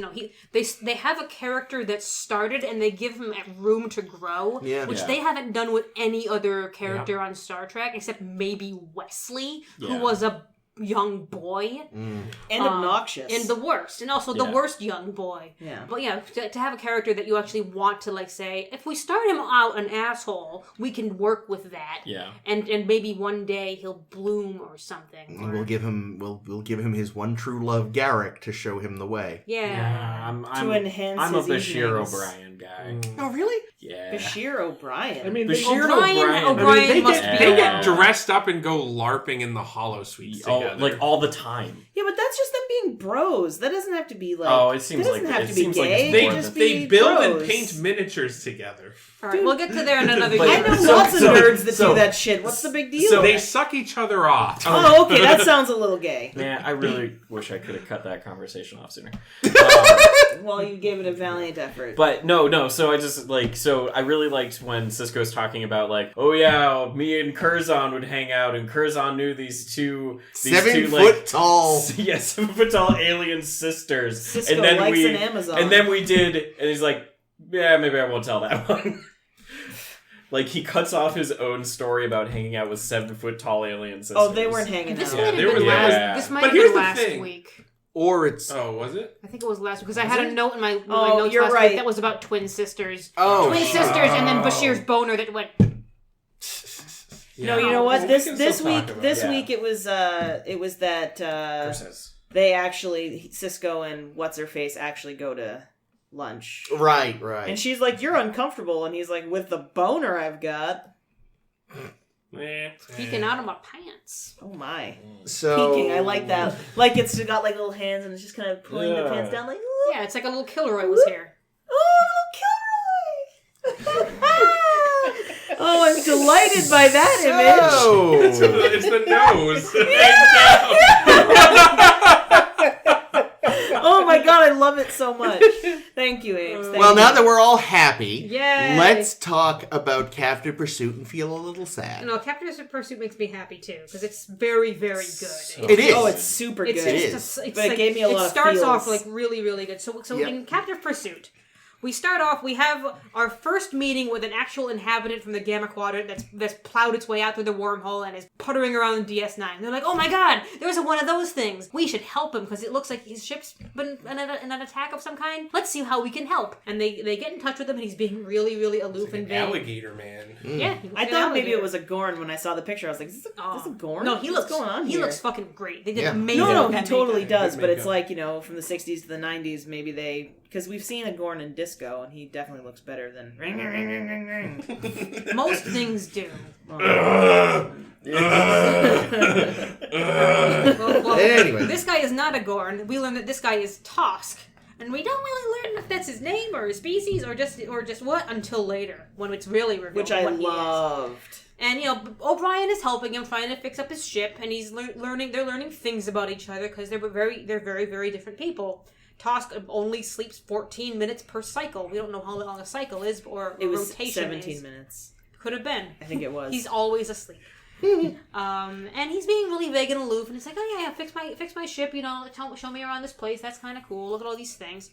they have a character that started and they give him room to grow, which Yeah. they haven't done with any other character on Star Trek except maybe Wesley, who was a young boy And obnoxious. and the worst, and also the worst young boy. Yeah. But yeah, to have a character that you actually want to like say, if we start him out an asshole, we can work with that. Yeah. And maybe one day he'll bloom or something. And we'll give him his one true love, Garrick, to show him the way. Yeah. I'm enhance I'm a his Bashir evenings. O'Brien guy. Oh, really? Yeah. Bashir O'Brien. I mean, Bashir O'Brien O'Brien. they must get, be they Yeah. get dressed up and go LARPing in the holosuites together. Like all the time. yeah, but that's just them being bros. That doesn't have to be like. Oh, it seems that like doesn't have it to be seems like gay. it's they more just than- they be build bros. and paint miniatures together. All right, we'll get to there in another But- I year. know So- lots of so- nerds that so- do that shit. What's the big deal? so They suck each other off. Oh, okay, that sounds a little gay. Man, I really wish I could have cut that conversation off sooner. Well, you gave it a valiant effort. But no. So I really liked when Cisco's talking about like, oh yeah, me and Curzon would hang out, and Curzon knew these two 7 foot like, tall. yeah, 7 foot tall alien sisters. Cisco and then likes we an Amazon. and then we did, and he's like, yeah, maybe I won't tell that one. Like, he cuts off his own story about hanging out with 7-foot tall alien sisters. Oh, they weren't hanging This out. might have there been was- last. yeah. This might But have been here's the last thing. week. Or it's... Oh, was it? I think it was last week because I had a note in my Oh, notes you're last right. week that was about twin sisters. Oh, Twin sisters, and then Bashir's boner that went. No, you know what? Well, this we can this still talk week about this it. week it was that Curses. they actually Cisco and what's her face actually go to lunch. Right. And she's like, "You're uncomfortable," and he's like, "With the boner I've got." Peeking out of my pants. Oh my. So... Peeking, I like that. Like it's got like little hands and it's just kind of pulling the Yeah. pants down like, "Ooh, Yeah, it's like a little Kilroy was here. little Kilroy." Oh, I'm delighted by that image. It's the nose. Oh my god, I love it so much. Thank you, Ames. Thank Well, you. now that we're all happy, Yay! let's talk about Captive Pursuit and feel a little sad. No, Captain Pursuit makes me happy too because it's very, very good. It is. Oh, it's super good. It's It just is. it's But it like, gave me a lot it of starts feels. off like really, really good. So Yep. in Captive Pursuit, we start off. We have our first meeting with an actual inhabitant from the Gamma Quadrant that's plowed its way out through the wormhole and is puttering around the DS9. They're like, "Oh my God, there's one of those things. We should help him because it looks like his ship's been in an attack of some kind. Let's see how we can help." And they get in touch with him, and he's being really, really aloof and vague. Alligator man. Yeah, he looks I like an thought maybe alligator. it was a Gorn when I saw the picture. I was like, is this a Gorn? No, he What's looks going on He here? looks fucking great. They did Yeah. amazing. No, with he that totally makeup. does, Good but it's makeup. like, you know, from the 60s to the 90s, maybe because we've seen a Gorn in Disco, and he definitely looks better than... Ring, ring, ring, ring, ring, ring. Most things do. Oh. Well, Anyway. this guy is not a Gorn. We learn that this guy is Tosk. And we don't really learn if that's his name or his species or just what until later when it's really revealed Which I what he is. loved. And O'Brien is helping him, trying to fix up his ship, and he's learning. They're learning things about each other because they're very, very different people. Tosk only sleeps 14 minutes per cycle. We don't know how long a cycle is or It was rotation 17 is. minutes. Could have been. I think it was. He's always asleep. And he's being really vague and aloof, and it's like, "Oh yeah, fix my ship. You know, show me around this place. That's kind of cool. Look at all these things.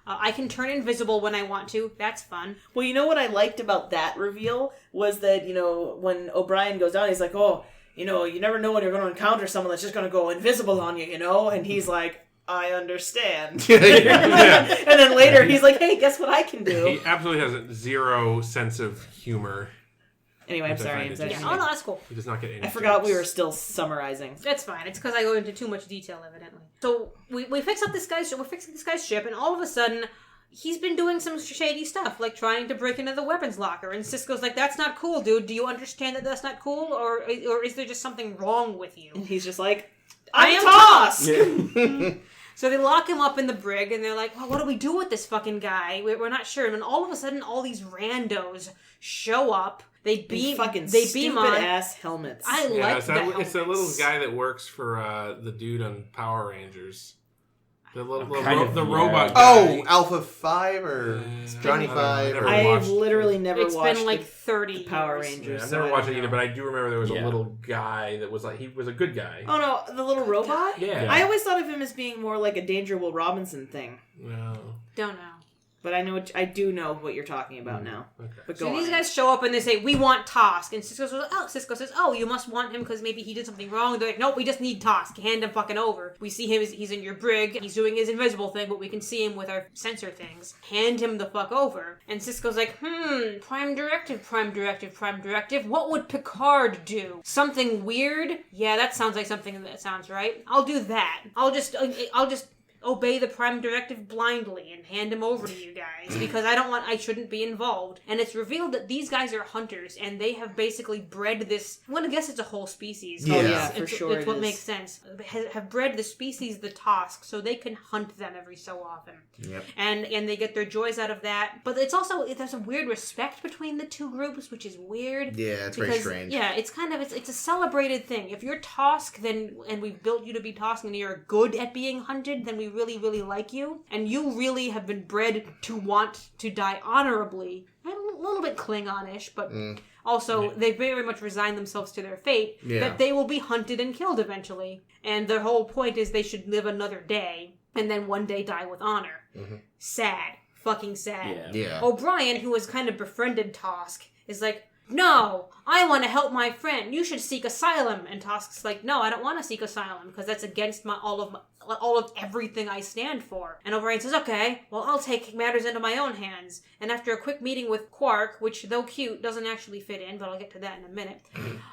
I can turn invisible when I want to. That's fun." Well, you know what I liked about that reveal was that, you know, when O'Brien goes down, he's like, "Oh, you know, you never know when you're going to encounter someone that's just going to go invisible on you, you know?" And he's like, "I understand." And then later he's like, "Hey, guess what I can do?" He absolutely has a zero sense of humor. Anyway, I'm Which I sorry. find I'm it sorry. Yeah. just- Oh no, that's cool. He does not get any I forgot we jokes. were still summarizing. That's fine. It's because I go into too much detail, evidently. So we fix up this guy's. We're fixing this guy's ship, and all of a sudden, he's been doing some shady stuff, like trying to break into the weapons locker. And Cisco's like, "That's not cool, dude. Do you understand that that's not cool, or is there just something wrong with you?" And he's just like, I "I'm am Tosk!" So they lock him up in the brig, and they're like, "Well, what do we do with this fucking guy? We're not sure." And then all of a sudden, all these randos show up. They beam stupid on. ass helmets. I Yeah, like it's the that little helmets. guy that works for the dude on Power Rangers. The kind of, robot guy. Oh, Alpha 5 or Yeah. Johnny I don't know, 5? never Or... I've watched literally it. never It's watched been like the 30 Power years. Rangers. Yeah, I've so never I watched don't it either, know. but I do remember there was Yeah. a little guy that was like, he was a good guy. Oh no, the little robot? Yeah. I always thought of him as being more like a Danger Will Robinson thing. No. Don't know. But I do know what you're talking about now. Okay. But So go these on. guys show up and they say, "We want Tosk." And Cisco says, "Oh, you must want him because maybe he did something wrong." They're like, "Nope, we just need Tosk. Hand him fucking over." We see him, he's in your brig. He's doing his invisible thing, but we can see him with our sensor things. Hand him the fuck over. And Cisco's like, Prime Directive. What would Picard do? Something weird? Yeah, that sounds like something that sounds right. I'll do that. I'll just obey the Prime Directive blindly and hand him over to you guys because I shouldn't be involved. And it's revealed that these guys are hunters and they have basically bred this, I'm gonna guess it's a whole species. Yeah. Oh, yeah, It's, for sure it's it what is. makes sense. Have bred the species the Tosks so they can hunt them every so often. Yep. And they get their joys out of that. But it's also, there's a weird respect between the two groups, which is weird. Yeah, it's very Because, strange. yeah, it's kind of it's a celebrated thing. If you're Tosk, and we've built you to be Tosk, and you're good at being hunted, then we really, really like you, and you really have been bred to want to die honorably. A little bit Klingon-ish, but also they very much resign themselves to their fate. Yeah. That they will be hunted and killed eventually, and their whole point is they should live another day and then one day die with honor. Sad, fucking sad. Yeah. Yeah. O'Brien, who has kind of befriended Tosk, is like, no, I want to help my friend. You should seek asylum. And Tosk's like, no, I don't want to seek asylum because that's against all of everything I stand for. And O'Brien says, okay, well, I'll take matters into my own hands. And after a quick meeting with Quark, which though cute doesn't actually fit in, but I'll get to that in a minute,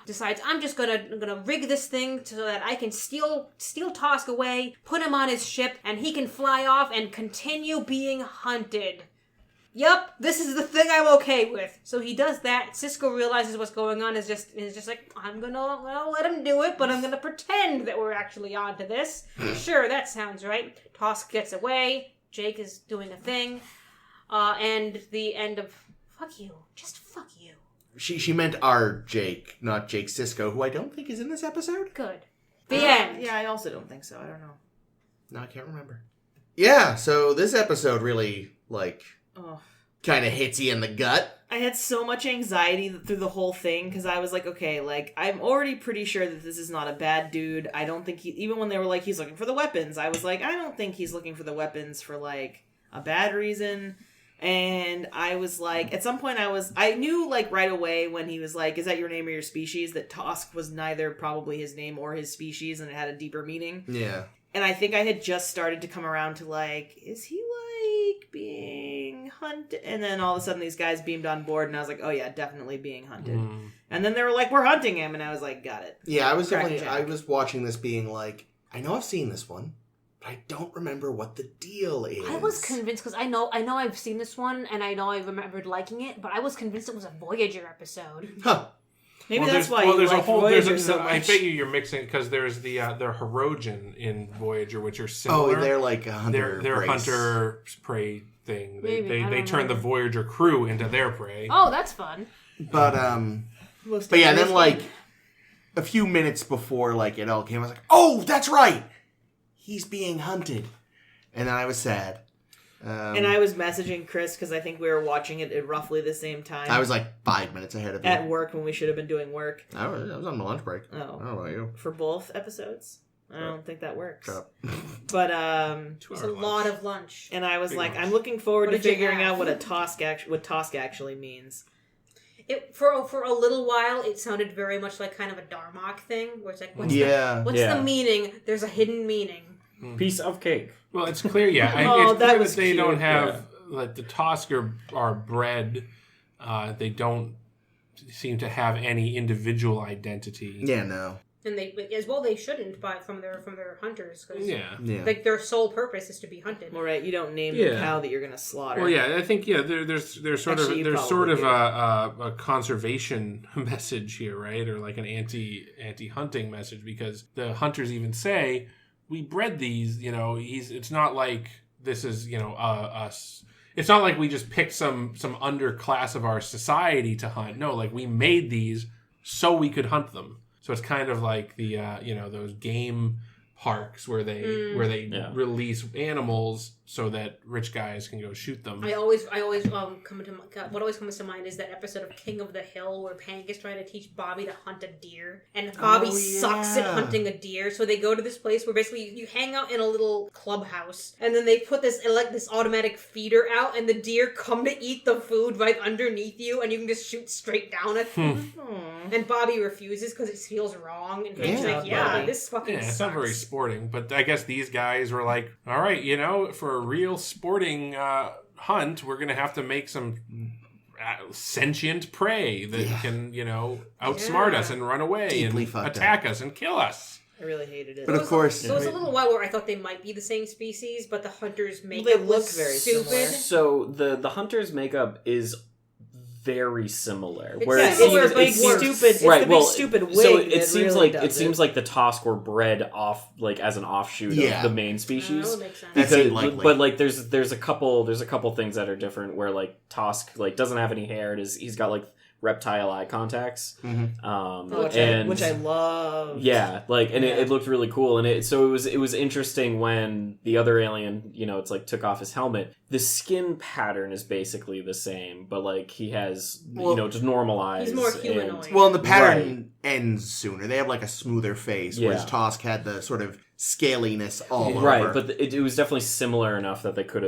decides I'm just gonna rig this thing so that I can steal Tosk away, put him on his ship, and he can fly off and continue being hunted. Yep, this is the thing I'm okay with. So he does that. Sisko realizes what's going on. Is just like, I'm gonna let him do it, but I'm gonna pretend that we're actually onto this. Sure, that sounds right. Tosk gets away. Jake is doing a thing, and the end of fuck you. Just fuck you. She meant our Jake, not Jake Sisko, who I don't think is in this episode. Good. The end. Yeah, I also don't think so. I don't know. No, I can't remember. Yeah, so this episode really kind of hits you in the gut. I had so much anxiety through the whole thing because I was like, okay, I'm already pretty sure that this is not a bad dude. I don't think even when they were like, he's looking for the weapons, I was like, I don't think he's looking for the weapons for a bad reason. And I was like, at some point I knew right away when he was like, is that your name or your species? That Tosk was neither probably his name or his species and it had a deeper meaning. Yeah. And I think I had just started to come around to is he being hunted? And then all of a sudden these guys beamed on board and I was like, oh yeah, definitely being hunted. And then they were like, we're hunting him. And I was like, got it. Yeah, I was watching this being like, I know I've seen this one, but I don't remember what the deal is. I was convinced because I know I've seen this one and I know I remembered liking it, but I was convinced it was a Voyager episode. Huh. Maybe that's why you like Voyager so much. I bet you're mixing because there's the Hirogen in Voyager, which are similar. Oh, they're like a hunter. They're hunter prey thing. They turn the Voyager crew into their prey. Oh, that's fun. But yeah, then a few minutes before it all came, I was like, oh, that's right, he's being hunted, and then I was sad. And I was messaging Chris because I think we were watching it at roughly the same time. I was 5 minutes ahead of you. At work when we should have been doing work. I was on my lunch break. Oh. I don't know about you. For both episodes? I don't think that works. Shut up. But, it's a lot of lunch. And I was Big I'm looking forward to figuring out what Tosk actually means. For a little while, it sounded very much like kind of a Darmok thing, where it's like, what's the meaning? There's a hidden meaning. Piece of cake. Well, it's clear, yeah. Oh, it's clear that was they cute. don't have the Tosks are bred. They don't seem to have any individual identity. Yeah, no. And they shouldn't from their hunters. Cause Yeah. their sole purpose is to be hunted. Well, right, you don't name the cow that you're going to slaughter. Well, yeah, I think there's sort of a conservation message here, right, or like an anti-hunting message, because the hunters even say, we bred these. It's not like this is us. It's not like we just picked some underclass of our society to hunt. No, we made these so we could hunt them. So it's kind of like the those game parks where they release animals so that rich guys can go shoot them. I always what always comes to mind is that episode of King of the Hill where Pank is trying to teach Bobby to hunt a deer, and Bobby sucks at hunting a deer. So they go to this place where basically you hang out in a little clubhouse, and then they put this automatic feeder out, and the deer come to eat the food right underneath you, and you can just shoot straight down at them. And Bobby refuses because it feels wrong, and he's like, Bobby. this fucking Yeah, sucks. it's not very sporting, but I guess these guys were like, all right, for a real sporting hunt, we're gonna have to make some sentient prey that can, outsmart us and run away Deeply and fucked attack us and kill us. I really hated it. But of course, There was a little while where I thought they might be the same species, but the hunters' makeup They look was very stupid. similar. So the hunter's makeup is very similar. It's Where similar, it but seems, worse. stupid. It's right, the big well, stupid wig. so it that seems really like does the Tosks were bred off as an offshoot Yeah. of the main That species. would make sense. That seemed likely. But there's a couple things that are different where Tosk doesn't have any hair. He's got reptile eye contacts. Mm-hmm. which I love. Yeah, it looked really cool, and it was interesting when the other alien, took off his helmet. The skin pattern is basically the same, but he has just normal eyes. He's more humanoid. Well, and the pattern ends sooner. They have a smoother face, whereas Yeah. Tosk had the sort of scaliness all over. Right, but it was definitely similar enough that they could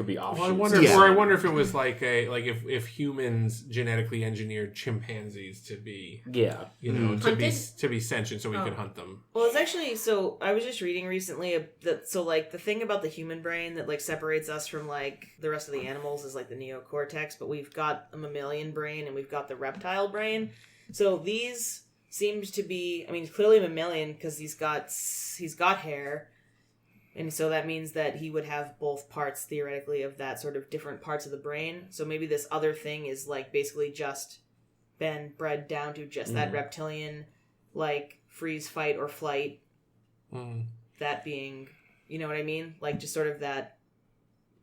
be offshoots. Well, I wonder if it was like if humans genetically engineered chimpanzees to be to be sentient so we could hunt them. Well, it's actually so. I was just reading recently that the thing about the human brain that like separates us from like the rest of the animals is like the neocortex, but we've got a mammalian brain and we've got the reptile brain. So these seems to be, I mean, clearly a mammalian because he's got hair, and so that means that he would have both parts theoretically of that sort of different parts of the brain. So maybe this other thing is like basically just been bred down to just that reptilian, like freeze, fight, or flight. That being, you know what I mean? Like just sort of that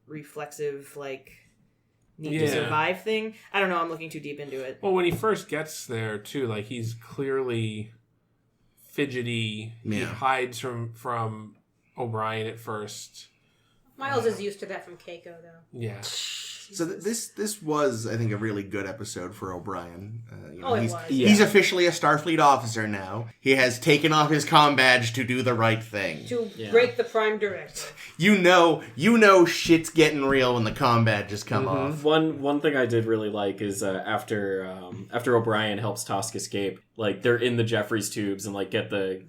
reflexive, like need to survive thing. I don't know. I'm looking too deep into it. Well, when he first gets there too, like he's clearly fidgety. He hides from O'Brien at first. Miles is used to that from Keiko, though. Yeah. So this was, I think, a really good episode for O'Brien. It was. He's officially a Starfleet officer now. He has taken off his comm badge to do the right thing. To break the Prime Directive. You know shit's getting real when the comm badges come off. One thing I did really like is after O'Brien helps Tosk escape, like they're in the Jeffries tubes and like get the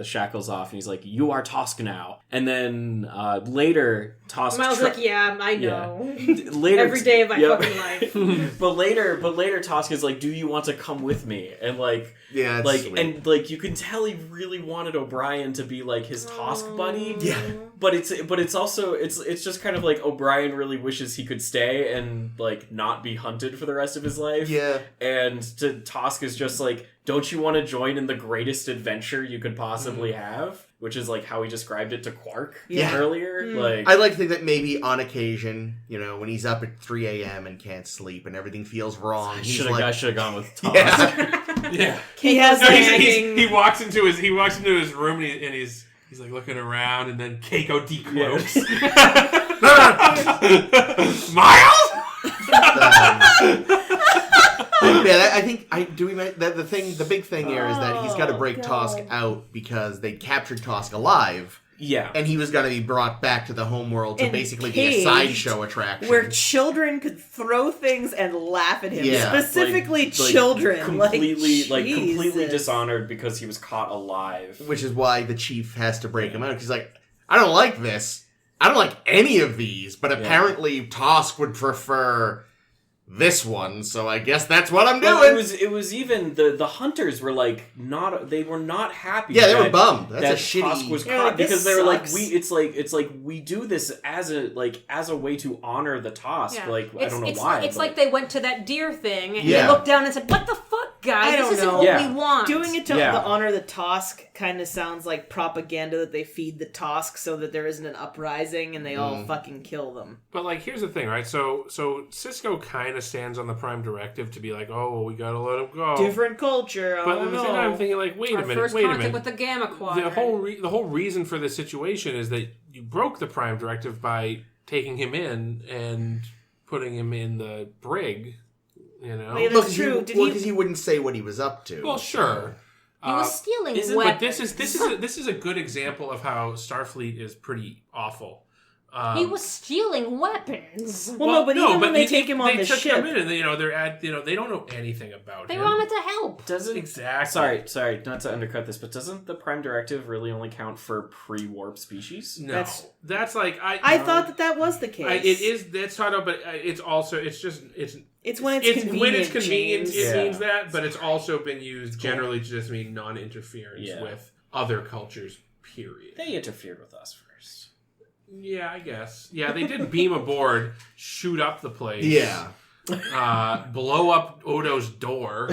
shackles off, and he's like, "You are Tosk now." And then later Tosk Miles like, "Yeah, I know." Yeah. Later, every day of my fucking life. but later Tosk is like, "Do you want to come with me?" And like, yeah, like, sweet. and like you can tell he really wanted O'Brien to be like his Tosk buddy. Yeah. But it's also it's just kind of like O'Brien really wishes he could stay and like not be hunted for the rest of his life. Yeah. And to Tosk is just like, don't you want to join in the greatest adventure you could possibly have? Which is like how he described it to Quark earlier. Like, I like to think that maybe on occasion, when he's up at 3 a.m. and can't sleep and everything feels wrong, I should have gone with Tosk. Yeah. He has he walks into his room and he's like looking around, and then Keiko decloaks. Miles. I think the big thing here is that he's got to break Tosk out because they captured Tosk alive. Yeah. And he was going to be brought back to the homeworld to basically be a sideshow attraction. Where children could throw things and laugh at him. Yeah. Specifically children. Completely dishonored because he was caught alive. Which is why the chief has to break him out. He's like, I don't like this. I don't like any of these. But apparently Tosk would prefer this one, so I guess that's what I'm doing. Well, it was even the hunters were like not happy. Yeah, they were bummed. That's that a shitty. Tosk was caught like, because they were sucks. like it's like we do this as a way to honor the Tosk. Yeah. Like I don't know why. It's like they went to that deer thing and Yeah. they looked down and said, "What the fuck, guys? I don't This isn't know. what Yeah. we want." Doing it to honor the Tosk kind of sounds like propaganda that they feed the Tosk so that there isn't an uprising and they all fucking kill them. But like, here's the thing, right? So Cisco kind of stands on the Prime Directive to be like, "Oh, we gotta let him go." Different culture. But at the same time, I'm thinking like, wait a minute. First contact with the Gamma Quadrant. The whole reason for this situation is that you broke the Prime Directive by taking him in and putting him in the brig. Well, yeah, that's true. Because he wouldn't say what he was up to. Well, sure. He was stealing weapons. But this is a good example of how Starfleet is pretty awful. He was stealing weapons. But they take him on the ship, they took him in, and they don't know anything about They him. wanted to help. Exactly. Sorry, not to undercut this, but doesn't the Prime Directive really only count for pre-warp species? No, that's like I thought that was the case. It is. That's taught out, but it's also it's when it's convenient. When it's convenient, James. it means that, but it's also been used generally to just mean non-interference with other cultures. Period. They interfered with us first. Yeah, I guess. Yeah, they did beam aboard, shoot up the place. Yeah. Blow up Odo's door.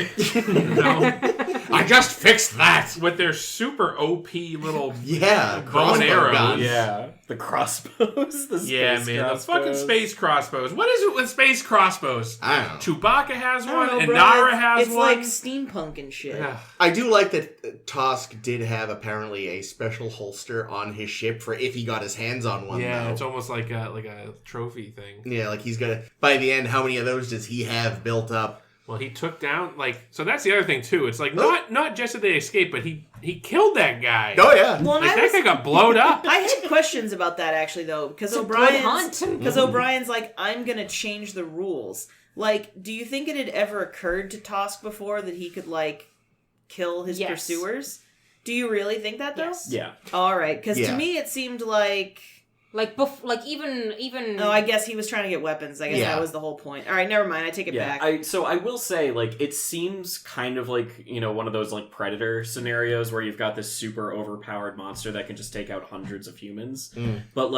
I just fixed that with their super OP little bow and arrows. Guns. Yeah, the crossbows. The fucking space crossbows. What is it with space crossbows? I don't know. Chewbacca has one, and bro. Nara has it's one. It's like steampunk and shit. I do like that Tosk did have apparently a special holster on his ship for if he got his hands on one. Yeah, though. it's almost like a trophy thing. Yeah, like he's gonna. By the end, how many of those does he have built up? Well, he took down, so that's the other thing, too. It's not just that they escaped, but he killed that guy. Oh, yeah. Well, that guy got blowed up. I had questions about that, actually, though, because O'Brien's like, I'm going to change the rules. Do you think it had ever occurred to Tosk before that he could, kill his pursuers? Do you really think that, though? Yes. Yeah. All right, because to me it seemed like... even... Oh, I guess he was trying to get weapons. I guess that was the whole point. All right, never mind. I take it back. So I will say, it seems kind of like, one of those, Predator scenarios where you've got this super overpowered monster that can just take out hundreds of humans. But,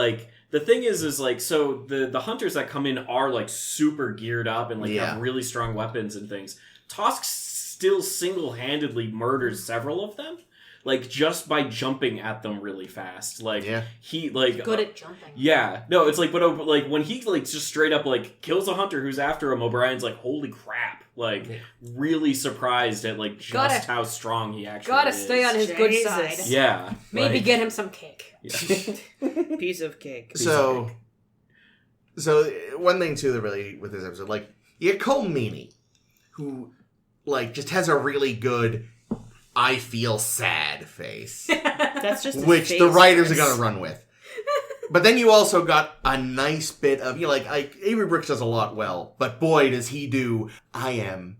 the thing is so the hunters that come in are, super geared up and, have really strong weapons and things. Tosk still single-handedly murders several of them. Just by jumping at them really fast. He, good at jumping. Yeah. No, it's but when he, just straight up, kills a hunter who's after him, O'Brien's holy crap. Really surprised at, just how strong he actually is. Gotta stay on his good side. Yeah. Maybe get him some cake. Yeah. Piece of cake. So one thing, too, that really, with this episode, you get Cole Meany, who, just has a really good... I feel sad face. That's just his which face, the writers are going to run with. But then you also got a nice bit of, Avery Brooks does a lot well, but boy, does he do, I am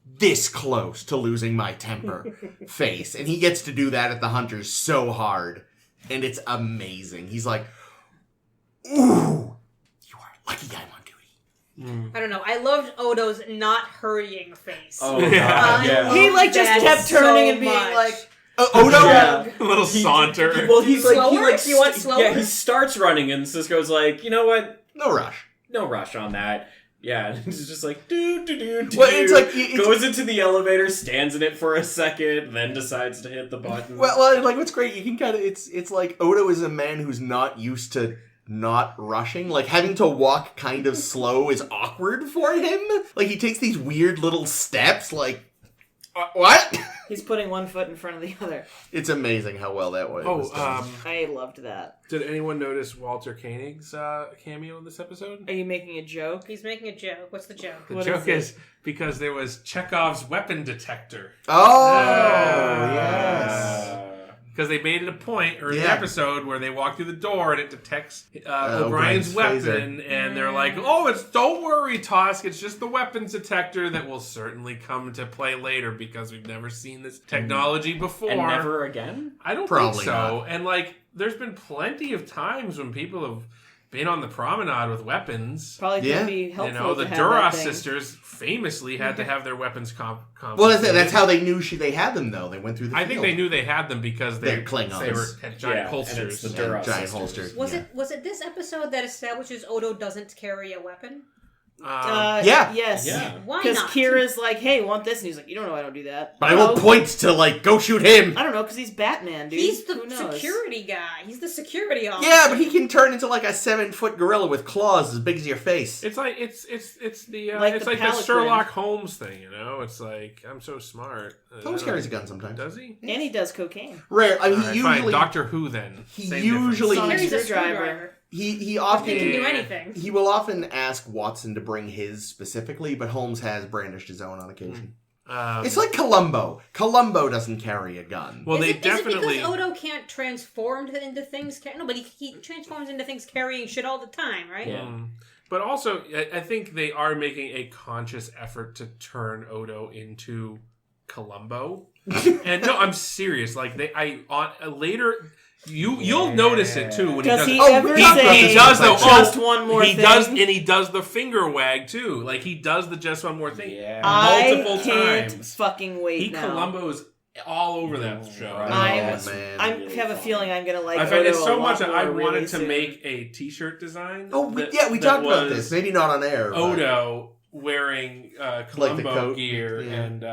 this close to losing my temper face. And he gets to do that at the Hunters so hard. And it's amazing. He's like, ooh, you are lucky I'm on duty. I don't know. I loved Odo's not hurrying face. Oh, yeah. He just kept turning and being like, Odo? Yeah. A little saunter. Well, he's slower? You want slower? Yeah, he starts running and Sisko's like, you know what? No rush. No rush on that. Yeah, and he's just like, do. Well, it's goes into the elevator, stands in it for a second, then decides to hit the button. Well, what's great, you can kind of, it's like Odo is a man who's not used to not rushing. Having to walk kind of slow is awkward for him. He takes these weird little steps, what? He's putting one foot in front of the other. It's amazing how well that was done. I loved that. Did anyone notice Walter Koenig's cameo in this episode? Are you making a joke? He's making a joke. What's the joke? The joke is because there was Chekhov's weapon detector. Oh, yes. Because they made it a point early in the episode where they walk through the door and it detects O'Brien's weapon, and they're like, don't worry, Tosk, it's just the weapons detector that will certainly come to play later because we've never seen this technology before. And never again? I don't think so. Not. And there's been plenty of times when people have been on the promenade with weapons. Probably could be helpful. The Duras sisters famously had to have their weapons confiscated. Well, that's how they knew they had them, though. They went through the field. I think they knew they had them because they're Klingons. They had giant holsters. The Duras giant sisters. holsters. Was it this episode that establishes Odo doesn't carry a weapon? Yes. Yeah. Why not? Because Kira's like, hey, want this? And he's like, you don't know I don't do that. But I will point to, go shoot him. I don't know, because he's Batman, dude. He's the security guy. He's the security officer. Yeah, but he can turn into, a 7-foot gorilla with claws as big as your face. It's it's the Palanquin. Sherlock Holmes thing, It's like, I'm so smart. Holmes carries a gun sometimes. Does he? And he does cocaine. Rare. I mean, he usually... Fine. Doctor Who, then. He Same usually... difference. Carries a screwdriver. He often He can do anything. He will often ask Watson to bring his specifically, but Holmes has brandished his own on occasion. It's like Columbo. Columbo doesn't carry a gun. Well, Is it because definitely. Odo can't transform into things? No, but he transforms into things carrying shit all the time, right? Yeah. But also, I think they are making a conscious effort to turn Odo into Columbo. And no, I'm serious. Later. You'll notice it too when he does. He does just one more thing. He does the finger wag too. He does the just one more thing multiple times. Can't fucking wait. He Columbo's all over that show. I have a feeling I'm gonna like. It's so much that I wanted to make a T-shirt design. We talked about this. Maybe not on air. Odo wearing Columbo gear and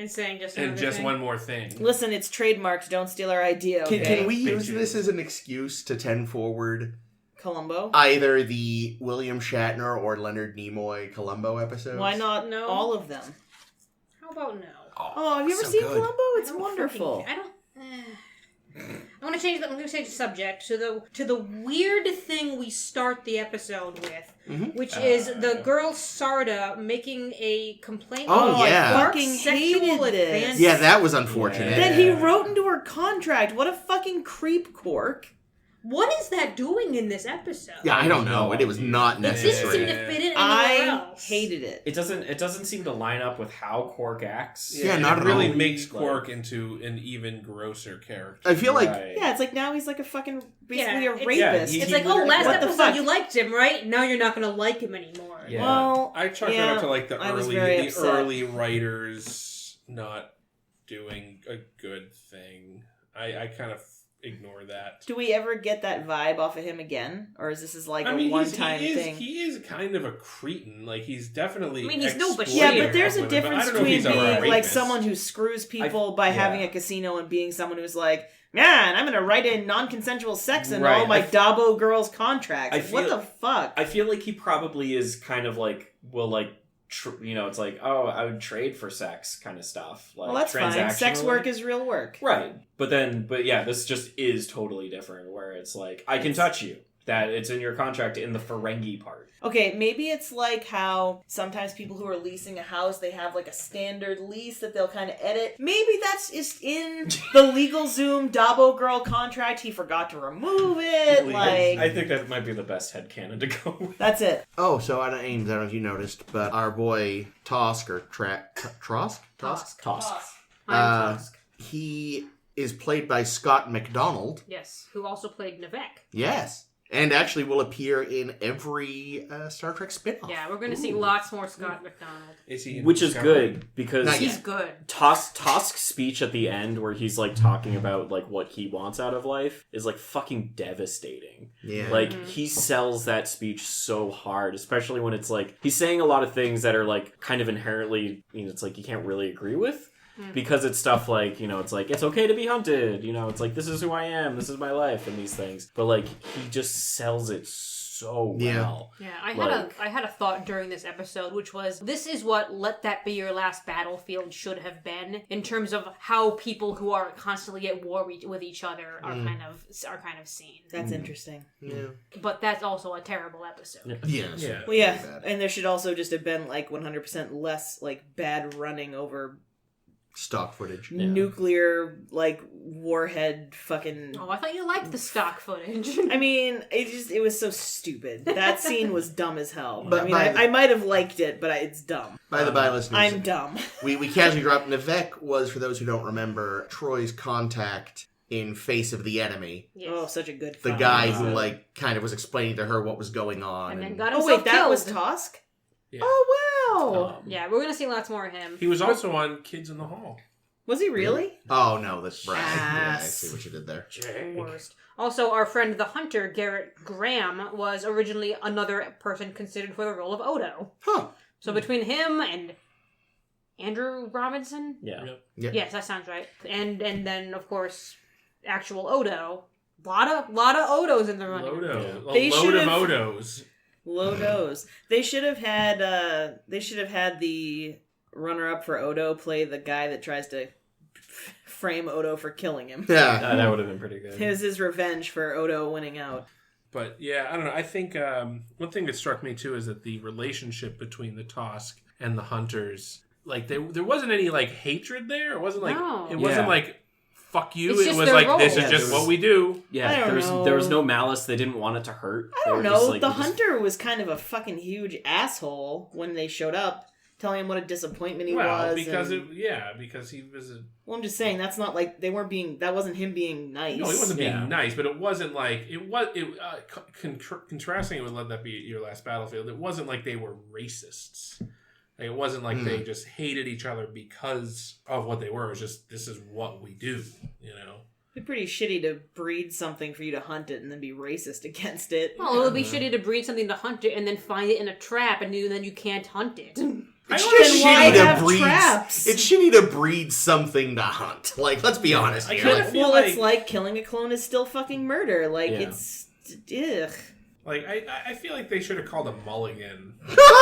saying just one more thing. Listen, it's trademarked. Don't steal our idea. Okay? Can we use this as an excuse to 10 forward Columbo? Either the William Shatner or Leonard Nimoy Columbo episodes? Why not all of them? How about no? Oh, have you ever seen Columbo? It's wonderful. I'm going to change the subject to the weird thing we start the episode with, which is the girl Sarda making a complaint. Oh, yeah. I fucking hated this. Yeah, that was unfortunate. That he wrote into her contract. What a fucking creep, Quark. What is that doing in this episode? Yeah, I don't know. It was not It didn't necessary. seem to fit in anywhere I else. hated it. It doesn't seem to line up with how Quark acts. Yeah, not it at really all. makes Quark into an even grosser character. I feel like Right. Yeah, it's like now he's like a fucking, basically Yeah, a it's- rapist. Yeah, It's like, oh, last what the episode fuck? you liked him, right? Now you're not going to like him anymore. Yeah. Well, I chalk yeah, that up to like the I was very upset. early writers not doing a good thing. I kind of ignore that. Do we ever get that vibe off of him again? Or is this like a one-time thing? He is kind of a cretin. Like, he's definitely. I mean, he's no Bashir. Yeah, but there's a women, difference I don't know if between he's a being like rapist. someone who screws people by yeah. having a casino and being someone who's like, man, I'm gonna write in non-consensual sex in Right. all my Dabo girls' contracts. I What feel- the fuck? I feel like he probably is kind of like, well, like, it's like, oh, I would trade for sex kind of stuff. Like, Well, that's fine. Sex transactionally. work is real work. Right. But yeah, this just is totally different where it's like, I can touch you. That it's in your contract in the Ferengi part. Okay, maybe it's like how sometimes people who are leasing a house, they have like a standard lease that they'll kind of edit. Maybe that's just in the Legal Zoom Dabo Girl contract. He forgot to remove it. Like, I think that might be the best headcanon to go with. that's it. Oh, so Ames, I don't know if you noticed, but our boy Tosk or Trosk? Tosks. I'm Tosk. He is played by Scott McDonald. Yes, who also played Nivek. Yes. And actually will appear in every Star Trek spin-off. Yeah, we're going to see lots more Scott McDonald. Is he? in Which is Discovery? good because Not He's yet. good. Tosk's speech at the end where he's like talking about like what he wants out of life is like fucking devastating. Yeah. Like he sells that speech so hard, especially when it's like he's saying a lot of things that are like kind of inherently, it's like you can't really agree with. Because it's stuff like, it's like, it's okay to be hunted, it's like, this is who I am, this is my life, and these things. But, like, he just sells it so well. Yeah, I had a thought during this episode, which was, this is what Let That Be Your Last Battlefield should have been, in terms of how people who are constantly at war with each other are kind of seen. That's interesting. Yeah. But that's also a terrible episode. Yes. Yeah. Well, yeah, and there should also just have been like 100% less like bad running over Stock footage. nuclear like warhead fucking. Oh, I thought you liked the stock footage. I mean, it was so stupid. That scene was dumb as hell. But I mean, by I might have liked it, but it's dumb. By the by, listeners, I'm dumb. we casually dropped Nivek was, for those who don't remember, Troy's contact in Face of the Enemy. Yes. Oh, such a good. The fun. guy who like kind of was explaining to her what was going on. and then and- got Oh himself wait, that killed. was Tosk. Yeah. Oh wow. Yeah, we're gonna see lots more of him. He was also on Kids in the Hall. Was he really? Oh no, that's Brad. Yeah, I Ass. see what you did there. Worst. Also, our friend the hunter, Garrett Graham, was originally another person considered for the role of Odo. Huh. So between him and Andrew Robinson, Yeah. Yeah. yes, that sounds right. And then of course, actual Odo. Lot of Odos in the running. Odo. Yeah. A They load of should've- Odos. Low dose. They should have had. They should have had the runner-up for Odo play the guy that tries to frame Odo for killing him. Yeah. That would have been pretty good. It was his revenge for Odo winning out. But yeah, I don't know. I think one thing that struck me too is that the relationship between the Tosk and the Hunters, like there wasn't any like hatred there. It wasn't like No. it wasn't Yeah. like fuck you. It's It just was their like role. this Yeah, is there just was- what we do. Yeah, I don't there was know. no malice. They didn't want it to hurt. I don't They were just know. like, The we just- hunter was kind of a fucking huge asshole when they showed up, telling him what a disappointment he Well, was. because and- because he was a Well, I'm just saying that's not like they weren't being. That wasn't him being nice. no, he wasn't being Yeah. nice, but it wasn't like contrasting it with Let That Be Your Last Battlefield. It wasn't like they were racists. Like, it wasn't like they just hated each other because of what they were. It was just this is what we do, you know. It'd be pretty shitty to breed something for you to hunt it and then be racist against it. Well, it would be shitty to breed something to hunt it and then find it in a trap and then you can't hunt it. It's Then just why shitty to have breed. traps? It's shitty to breed something to hunt. Like, let's be honest I here. kinda Like, feel Well, like- it's like killing a clone is still fucking murder. Like Yeah. it's ugh. Like, I feel like they should have called a mulligan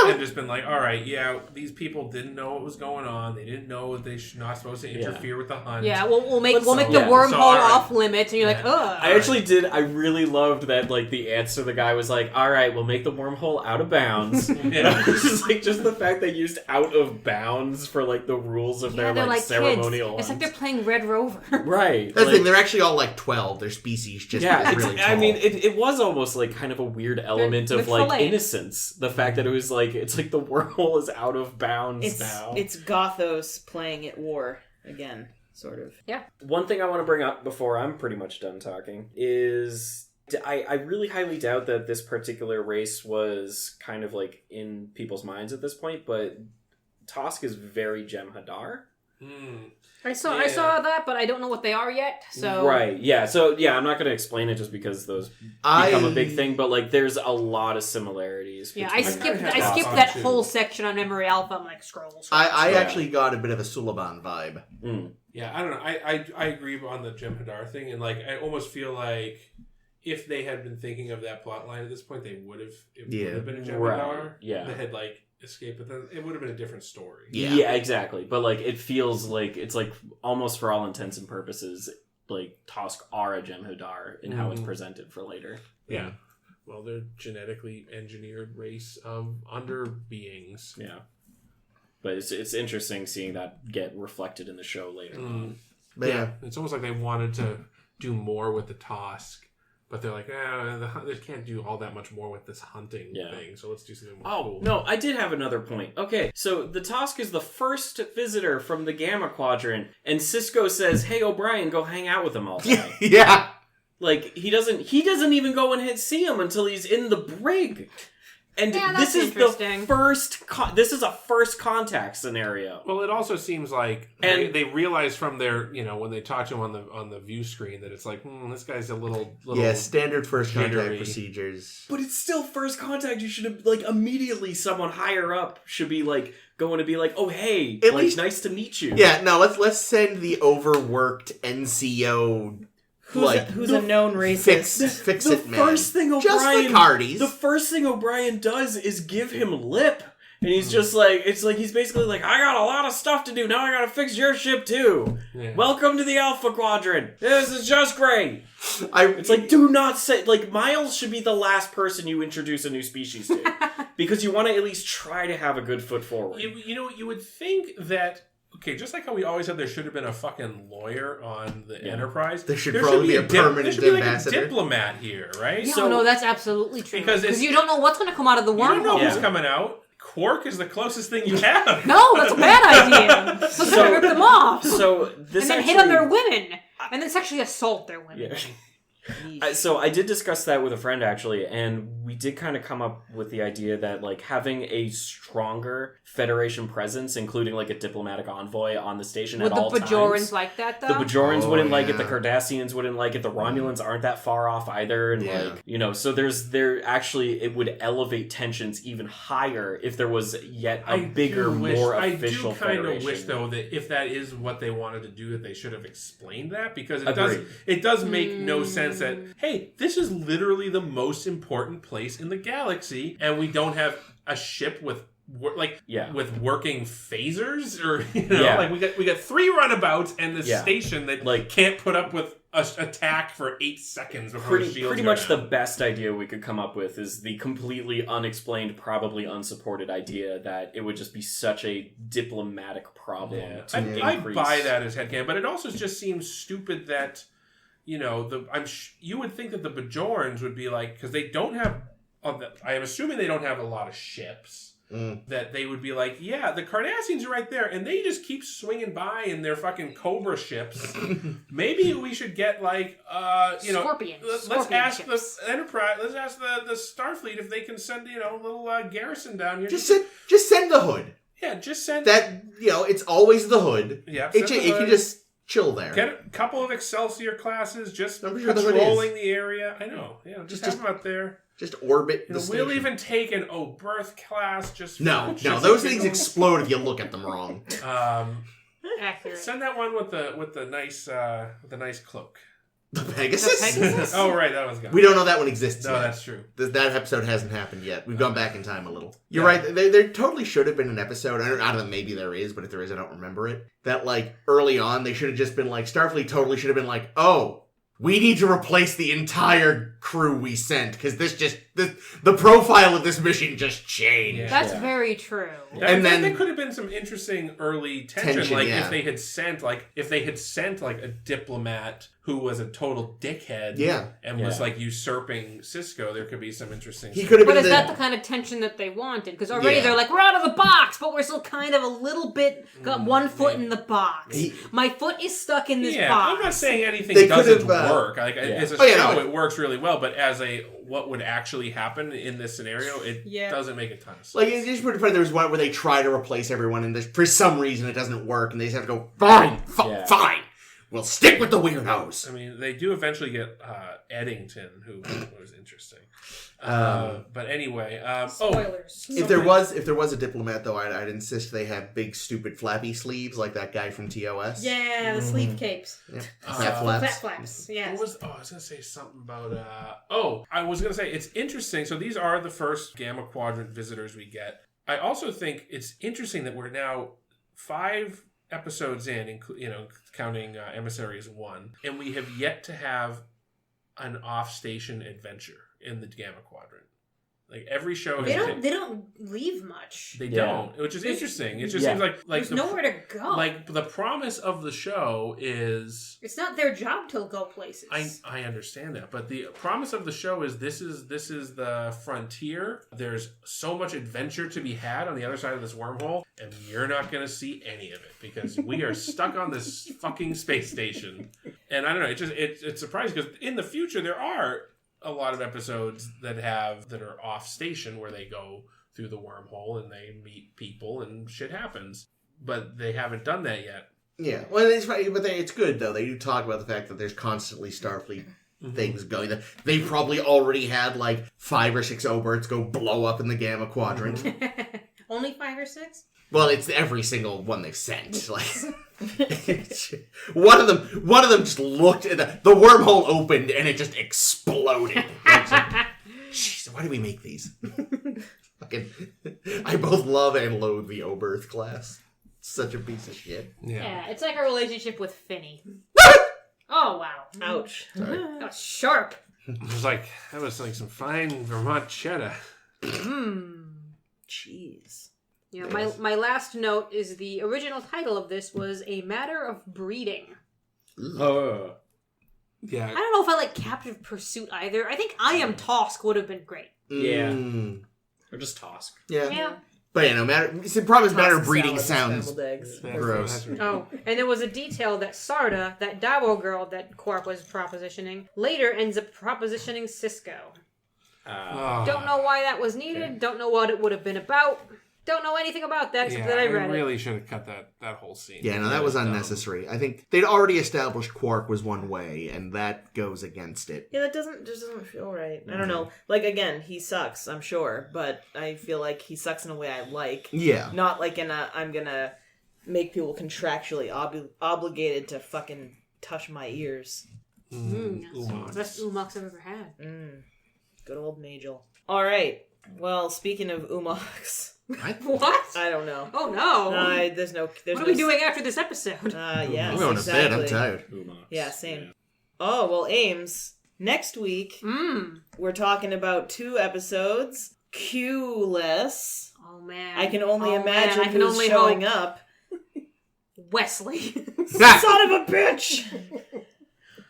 and just been like, all right, yeah, these people didn't know what was going on. They didn't know they not supposed to interfere with the hunt. Yeah, we'll make the Yeah. wormhole So, all right. off limits, and you're like, ugh. I really loved that, like, the answer the guy was like, all right, we'll make the wormhole out of bounds. Yeah. just the fact they used out of bounds for, like, the rules of their, they're like, ceremonial kids. It's like ones. they're playing Red Rover. Right. That's the like- thing, they're actually all like 12. Their species just is really tall. I mean, it was almost like kind of a weird element They're of like filleted. innocence. The fact that it was like it's like the wormhole is out of bounds now. It's Gothos playing at war again, sort of. One thing I want to bring up before I'm pretty much done talking is I really highly doubt that this particular race was kind of like in people's minds at this point, but Tosk is very Jem'Hadar. I saw that, but I don't know what they are yet. So Right, yeah. So yeah, I'm not going to explain it just because those become a big thing, but like there's a lot of similarities. Yeah, I between- skipped that whole section on Memory Alpha. I'm like, scroll. I actually got a bit of a Suliban vibe. Yeah, I don't know. I agree on the Jem'Hadar thing, and like I almost feel like if they had been thinking of that plot line at this point, they would have. It would have been a Jem'Hadar. Right, yeah. That had like escaped, but then it would have been a different story. Yeah, exactly. But like it feels like it's like almost for all intents and purposes, like Tosk are a Jem'Hadar in how it's presented for later. Yeah. Well, they're genetically engineered race of under beings. Yeah. But it's interesting seeing that get reflected in the show later. But Yeah, it's almost like they wanted to do more with the Tosk, but they're like, they can't do all that much more with this hunting thing, so let's do something more cool. No, I did have another point. Okay, so the Tosk is the first visitor from the Gamma Quadrant, and Cisco says, hey, O'Brien, go hang out with him all day. yeah. Like, he doesn't even go and see him until he's in the brig. And Yeah, this that's is interesting. the first this is a first contact scenario. Well, it also seems like they realize from their, when they talk to him on the view screen that it's like, this guy's a little Yeah, standard first contact jittery. procedures. But it's still first contact. You should have, like, immediately someone higher up should be, like, going to be like, oh, hey, At like, least- nice to meet you. Yeah, no, let's send the overworked NCO Who's a known racist. fix The it man. first thing Just O'Brien, the Cardis. the first thing O'Brien does is give him lip. And he's just like, it's like, he's basically like, I got a lot of stuff to do. Now I gotta fix your ship too. Yeah. Welcome to the Alpha Quadrant. This is just great. It's It's like, do not say, like, Miles should be the last person you introduce a new species to. Because you want to at least try to have a good foot forward. You would think that, okay, just like how we always said there should have been a fucking lawyer on the Enterprise. There should probably be a permanent there should be ambassador. like a diplomat here, right? Yeah, So- no, that's absolutely true. Because Because you don't know what's going to come out of the You don't know wormhole. who's coming out. Quark is the closest thing you have. No, that's a bad idea. Let's So- rip them off. So this and then actually, hit on their women. And then sexually assault their women. Yeah. So I did discuss that with a friend actually, and we did kind of come up with the idea that like having a stronger Federation presence, including like a diplomatic envoy on the station Would at the all Bajorans times. like that, though? The Bajorans Oh, wouldn't like it. The yeah. Cardassians wouldn't like it. The Romulans aren't that far off either. And Yeah. like, so there actually it would elevate tensions even higher if there was yet a bigger, more official I do kind Federation. of wish, though, that if that is what they wanted to do, that they should have explained that, because Agreed. it does make no sense that, hey, this is literally the most important place in the galaxy, and we don't have a ship with with working phasers, or like we got 3 runabouts and this station that like can't put up with a attack for 8 seconds before the shields pretty go much down. the best idea we could come up with is the completely unexplained, probably unsupported idea that it would just be such a diplomatic problem to I increase. buy that as headcanon, but it also just seems stupid that you would think that the Bajorans would be like, because they don't have. I am assuming they don't have a lot of ships. That they would be like, yeah, the Cardassians are right there, and they just keep swinging by in their fucking Cobra ships. Maybe we should get like, Scorpion. let's ask the Enterprise, let's ask the Starfleet if they can send a little garrison down here. Just send the Hood. Yeah, just send that. It's always the Hood. Yeah, it can just chill there. Get a couple of Excelsior classes just I'm sure the Hood patrolling the area. I know. Yeah, just have them out there. Just orbit the We'll station. even take an Oberth class just No, just those things explode if you look at them wrong. Accurate. Send that one with the nice cloak. The Pegasus? The Pegasus? Oh, right, that one's gone. We don't know that one exists No, yet. that's true. That episode hasn't happened yet. We've gone back in time a little. You're Yeah. right. There totally should have been an episode. I don't know, maybe there is, but if there is, I don't remember it. That, like, early on, they should have just been like, Starfleet totally should have been like, oh, we need to replace the entire crew we sent, because the profile of this mission just changed. Yeah. That's very true. And then- there could have been some interesting early tension, like yeah. if they had sent like a diplomat who was a total dickhead, Yeah. and was like usurping Cisco, there could be some interesting. He could have But been is that the kind of tension that they wanted? Because already Yeah. they're like, we're out of the box, but we're still kind of a little bit, got one foot in the box. My foot is stuck in this box. I'm not saying anything They doesn't could have, work. Like as a Oh, yeah, show, no. it works really well, but as a what would actually happen in this scenario, it doesn't make a ton of sense. Like, it's just pretty funny. There was one where they try to replace everyone, and for some reason it doesn't work, and they just have to go, fine. We'll stick with the weirdos. I mean, they do eventually get Eddington, who was interesting. But anyway, Spoilers. If there was a diplomat, though, I'd insist they have big, stupid, flappy sleeves like that guy from TOS. Yeah, the sleeve capes. Yeah. Flat Flat flaps. flaps. Yeah. I was going to say something about... I was going to say, it's interesting. So these are the first Gamma Quadrant visitors we get. I also think it's interesting that we're now 5 episodes in, counting Emissaries 1, and we have yet to have an off-station adventure in the Gamma Quadrant. Like, every show They has... don't leave much. They don't, which is interesting. It just seems like There's nowhere to go. Like, the promise of the show is... It's not their job to go places. I understand that, but the promise of the show is this is the frontier. There's so much adventure to be had on the other side of this wormhole, and you're not going to see any of it because we are stuck on this fucking space station. And I don't know, it's surprising because in the future there are a lot of episodes that are off station where they go through the wormhole and they meet people and shit happens, but they haven't done that yet. Yeah, well, it's good though. They do talk about the fact that there's constantly Starfleet things going. They probably already had like 5 or 6 Oberts go blow up in the Gamma Quadrant. Only 5 or 6? Well, it's every single one they've sent. Like, one of them just looked at the wormhole opened and it just exploded. Jeez, why do we make these? I both love and loathe the Oberth class. Such a piece of shit. Yeah, it's like a relationship with Finney. Oh, wow. Ouch. Sorry. That was sharp. That was like some fine Vermont cheddar. Jeez. Yeah, my last note is the original title of this was A Matter of Breeding. Oh. Yeah. I don't know if I like Captive Pursuit either. I think I Am Tosk would have been great. Yeah. Mm. Or just Tosk. Yeah. But the problem is Matter of Breeding sounds Scrambled eggs. gross. Oh, and there was a detail that Sarda, that Dawo girl that Quark was propositioning, later ends up propositioning Cisco. Don't know why that was needed. Okay. Don't know what it would have been about. Don't know anything about that except that I read really should have cut that whole scene. Yeah, no, that was unnecessary. I think they'd already established Quark was one way, and that goes against it. Yeah, that doesn't feel right. I don't know. Like, again, he sucks, I'm sure, but I feel like he sucks in a way I like. Yeah. Not like in a, I'm gonna make people contractually obligated to fucking touch my ears. Umox. Best Umox I've ever had. Good old Majel. Alright, well, speaking of Umox... What? I don't know. Oh no. There's no... What are we doing after this episode? Yes, I'm going to bed, I'm exactly. tired. Umox. Yeah, same. Oh, well, Ames, next week, we're talking about 2 episodes. Q-less. Oh man. I can only imagine I can who's only showing hope. up. Wesley. Son of a bitch!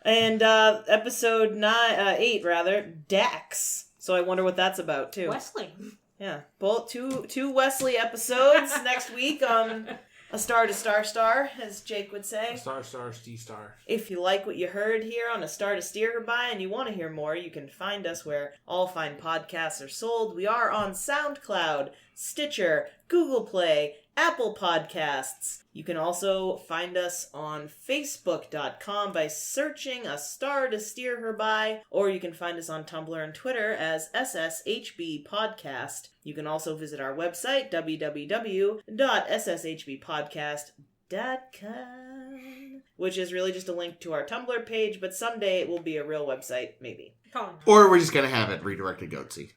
And episode 8, Dax. So I wonder what that's about, too. Wesley. Yeah, both two Wesley episodes next week on A Star to Star Star, as Jake would say. Star, D-star. If you like what you heard here on A Star to Steer Her By and you want to hear more, you can find us where all fine podcasts are sold. We are on SoundCloud, Stitcher, Google Play, Apple Podcasts. You can also find us on Facebook.com by searching A Star to Steer Her By, or you can find us on Tumblr and Twitter as SSHB Podcast. You can also visit our website, www.sshbpodcast.com. which is really just a link to our Tumblr page, but someday it will be a real website, maybe. Or we're just going to have it redirect to Goatsy.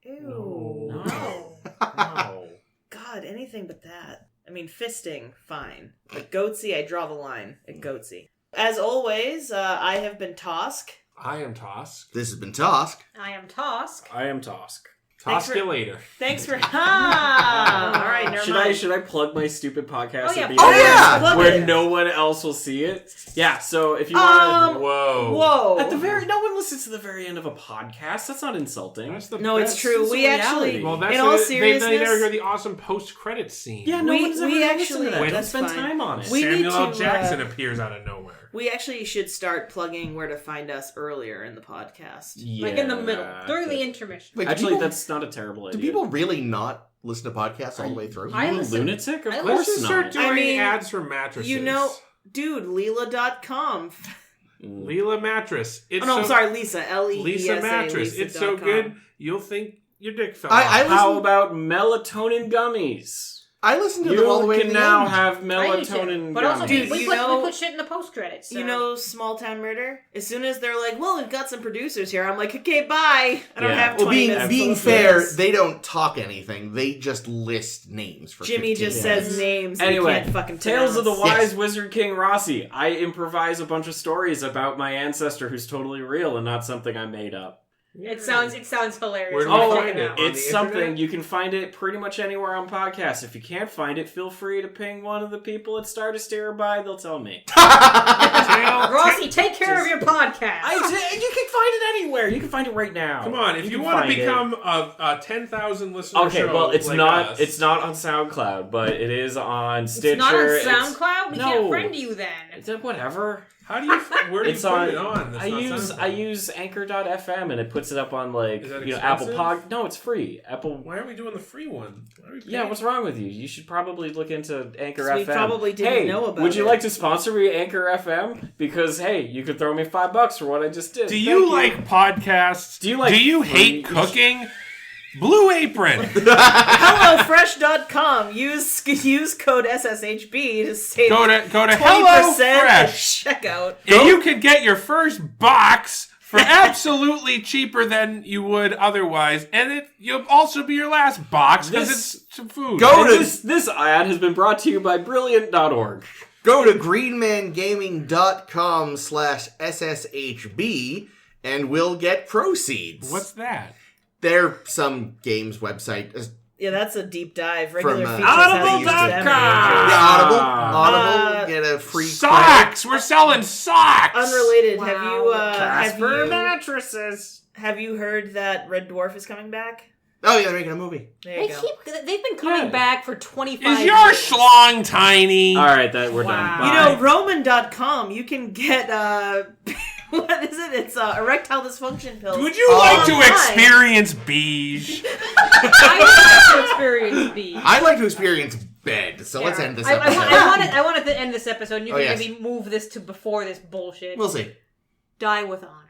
Ew. No. No. God, anything but that. I mean, fisting, fine. But Goatsy, I draw the line at Goatsy. As always, I have been Tosk. I am Tosk. This has been Tosk. I am Tosk. I am Tosk. Tosk you later. Thanks for... All right, never mind. Should I plug my stupid podcast Oh, yeah. at the Oh, end? yeah! Plug Where it. no one else will see it? Yeah, so if you want to... Whoa. At the very... No one listens to the very end of a podcast. That's not insulting. That's the No, it's best. true. It's We a actually... reality. Well, that's In all they seriousness... never hear the awesome post-credits scene. Yeah, no We- one's ever we listened actually- to that. Don't that's spend fine. time on it. We need Samuel L. to, Jackson appears out of nowhere. We actually should start plugging where to find us earlier in the podcast. Yeah. Like in the middle, during the intermission. Wait, do Actually, people- that's not a terrible idea. Do people really not listen to podcasts all the way through? I Are you a listen. lunatic? Of I course Let's just start not. doing I mean, ads for mattresses. You know, dude, Leela.com. Leela Mattress. It's Oh, no, I'm so- sorry, Lisa. L-E-E-S-A. Lisa Mattress. It's so Lisa.com. good, you'll think your dick fell I off. listen- How about melatonin gummies? I listened to them all the You way to can the now end. have I do too. melatonin But also, gummies. Dude, we you put know- shit in the post credits. So. You know Small Town Murder? As soon as they're like, well, we've got some producers here, I'm like, okay, bye. I don't Yeah. have 20 Well, minutes to being listen to fair, this. they don't talk anything. They just list names for Jimmy 15 just minutes. says names that Anyway, he can't fucking Tales of the pronounce. Wise Yes. Wizard King Rossi. I improvise a bunch of stories about my ancestor who's totally real and not something I made up. It sounds hilarious. Where do I'll we check find it it? out. On It's the something internet? you can find it pretty much anywhere on podcasts. If you can't find it, feel free to ping one of the people at Stardust Nearby. They'll tell me. Rossi, take care of your podcast. You can find it anywhere. You can find it right now. Come on, if you can want to find it. become a 10,000 listener Okay, show well, it's like not. us, It's not on SoundCloud, but it is on Stitcher. It's not on SoundCloud. We No. can't friend you then. It's whatever. How do you? Where do you It's put on. it on? That's I not use SoundCloud. Anchor.fm and it puts it up on like Is that Apple expensive? Pod. No, it's free. Apple. Why are we doing the free one? Why are we Yeah, paying? what's wrong with you? You should probably look into Anchor 'Cause we FM. probably didn't hey, know about would you it. like to sponsor me, Anchor FM? Because hey, you could throw me $5 for what I just did. Do you like podcasts? Do you like Do you free- hate cooking? Blue Apron. HelloFresh.com. Use code SSHB to save go to 20% HelloFresh, at checkout. and you could get your first box for absolutely cheaper than you would otherwise, and you'll also be your last box because This- it's some food. Go And to this ad has been brought to you by Brilliant.org. Go to greenmangaming.com/SSHB and we'll get proceeds. What's that? They're some games website. Yeah, that's a deep dive. Regular From, features have Audible.com. used them. Yeah, Audible. Get a free Socks. We're selling socks. Unrelated. Wow. mattresses. Have you heard that Red Dwarf is coming back? Oh yeah, they're making a movie. There you go. They've been coming Yeah. back for 25 Is years. your schlong tiny? All right, we're Wow. done. You Bye. know, Roman.com, you can get, what is it? It's erectile dysfunction pills. Would you like to online. experience beige? I would like to experience these. I'd like to experience bed, so let's end this episode. I wanted to end this episode, and you Oh, can yes. maybe move this to before this bullshit. We'll see. Die with honor.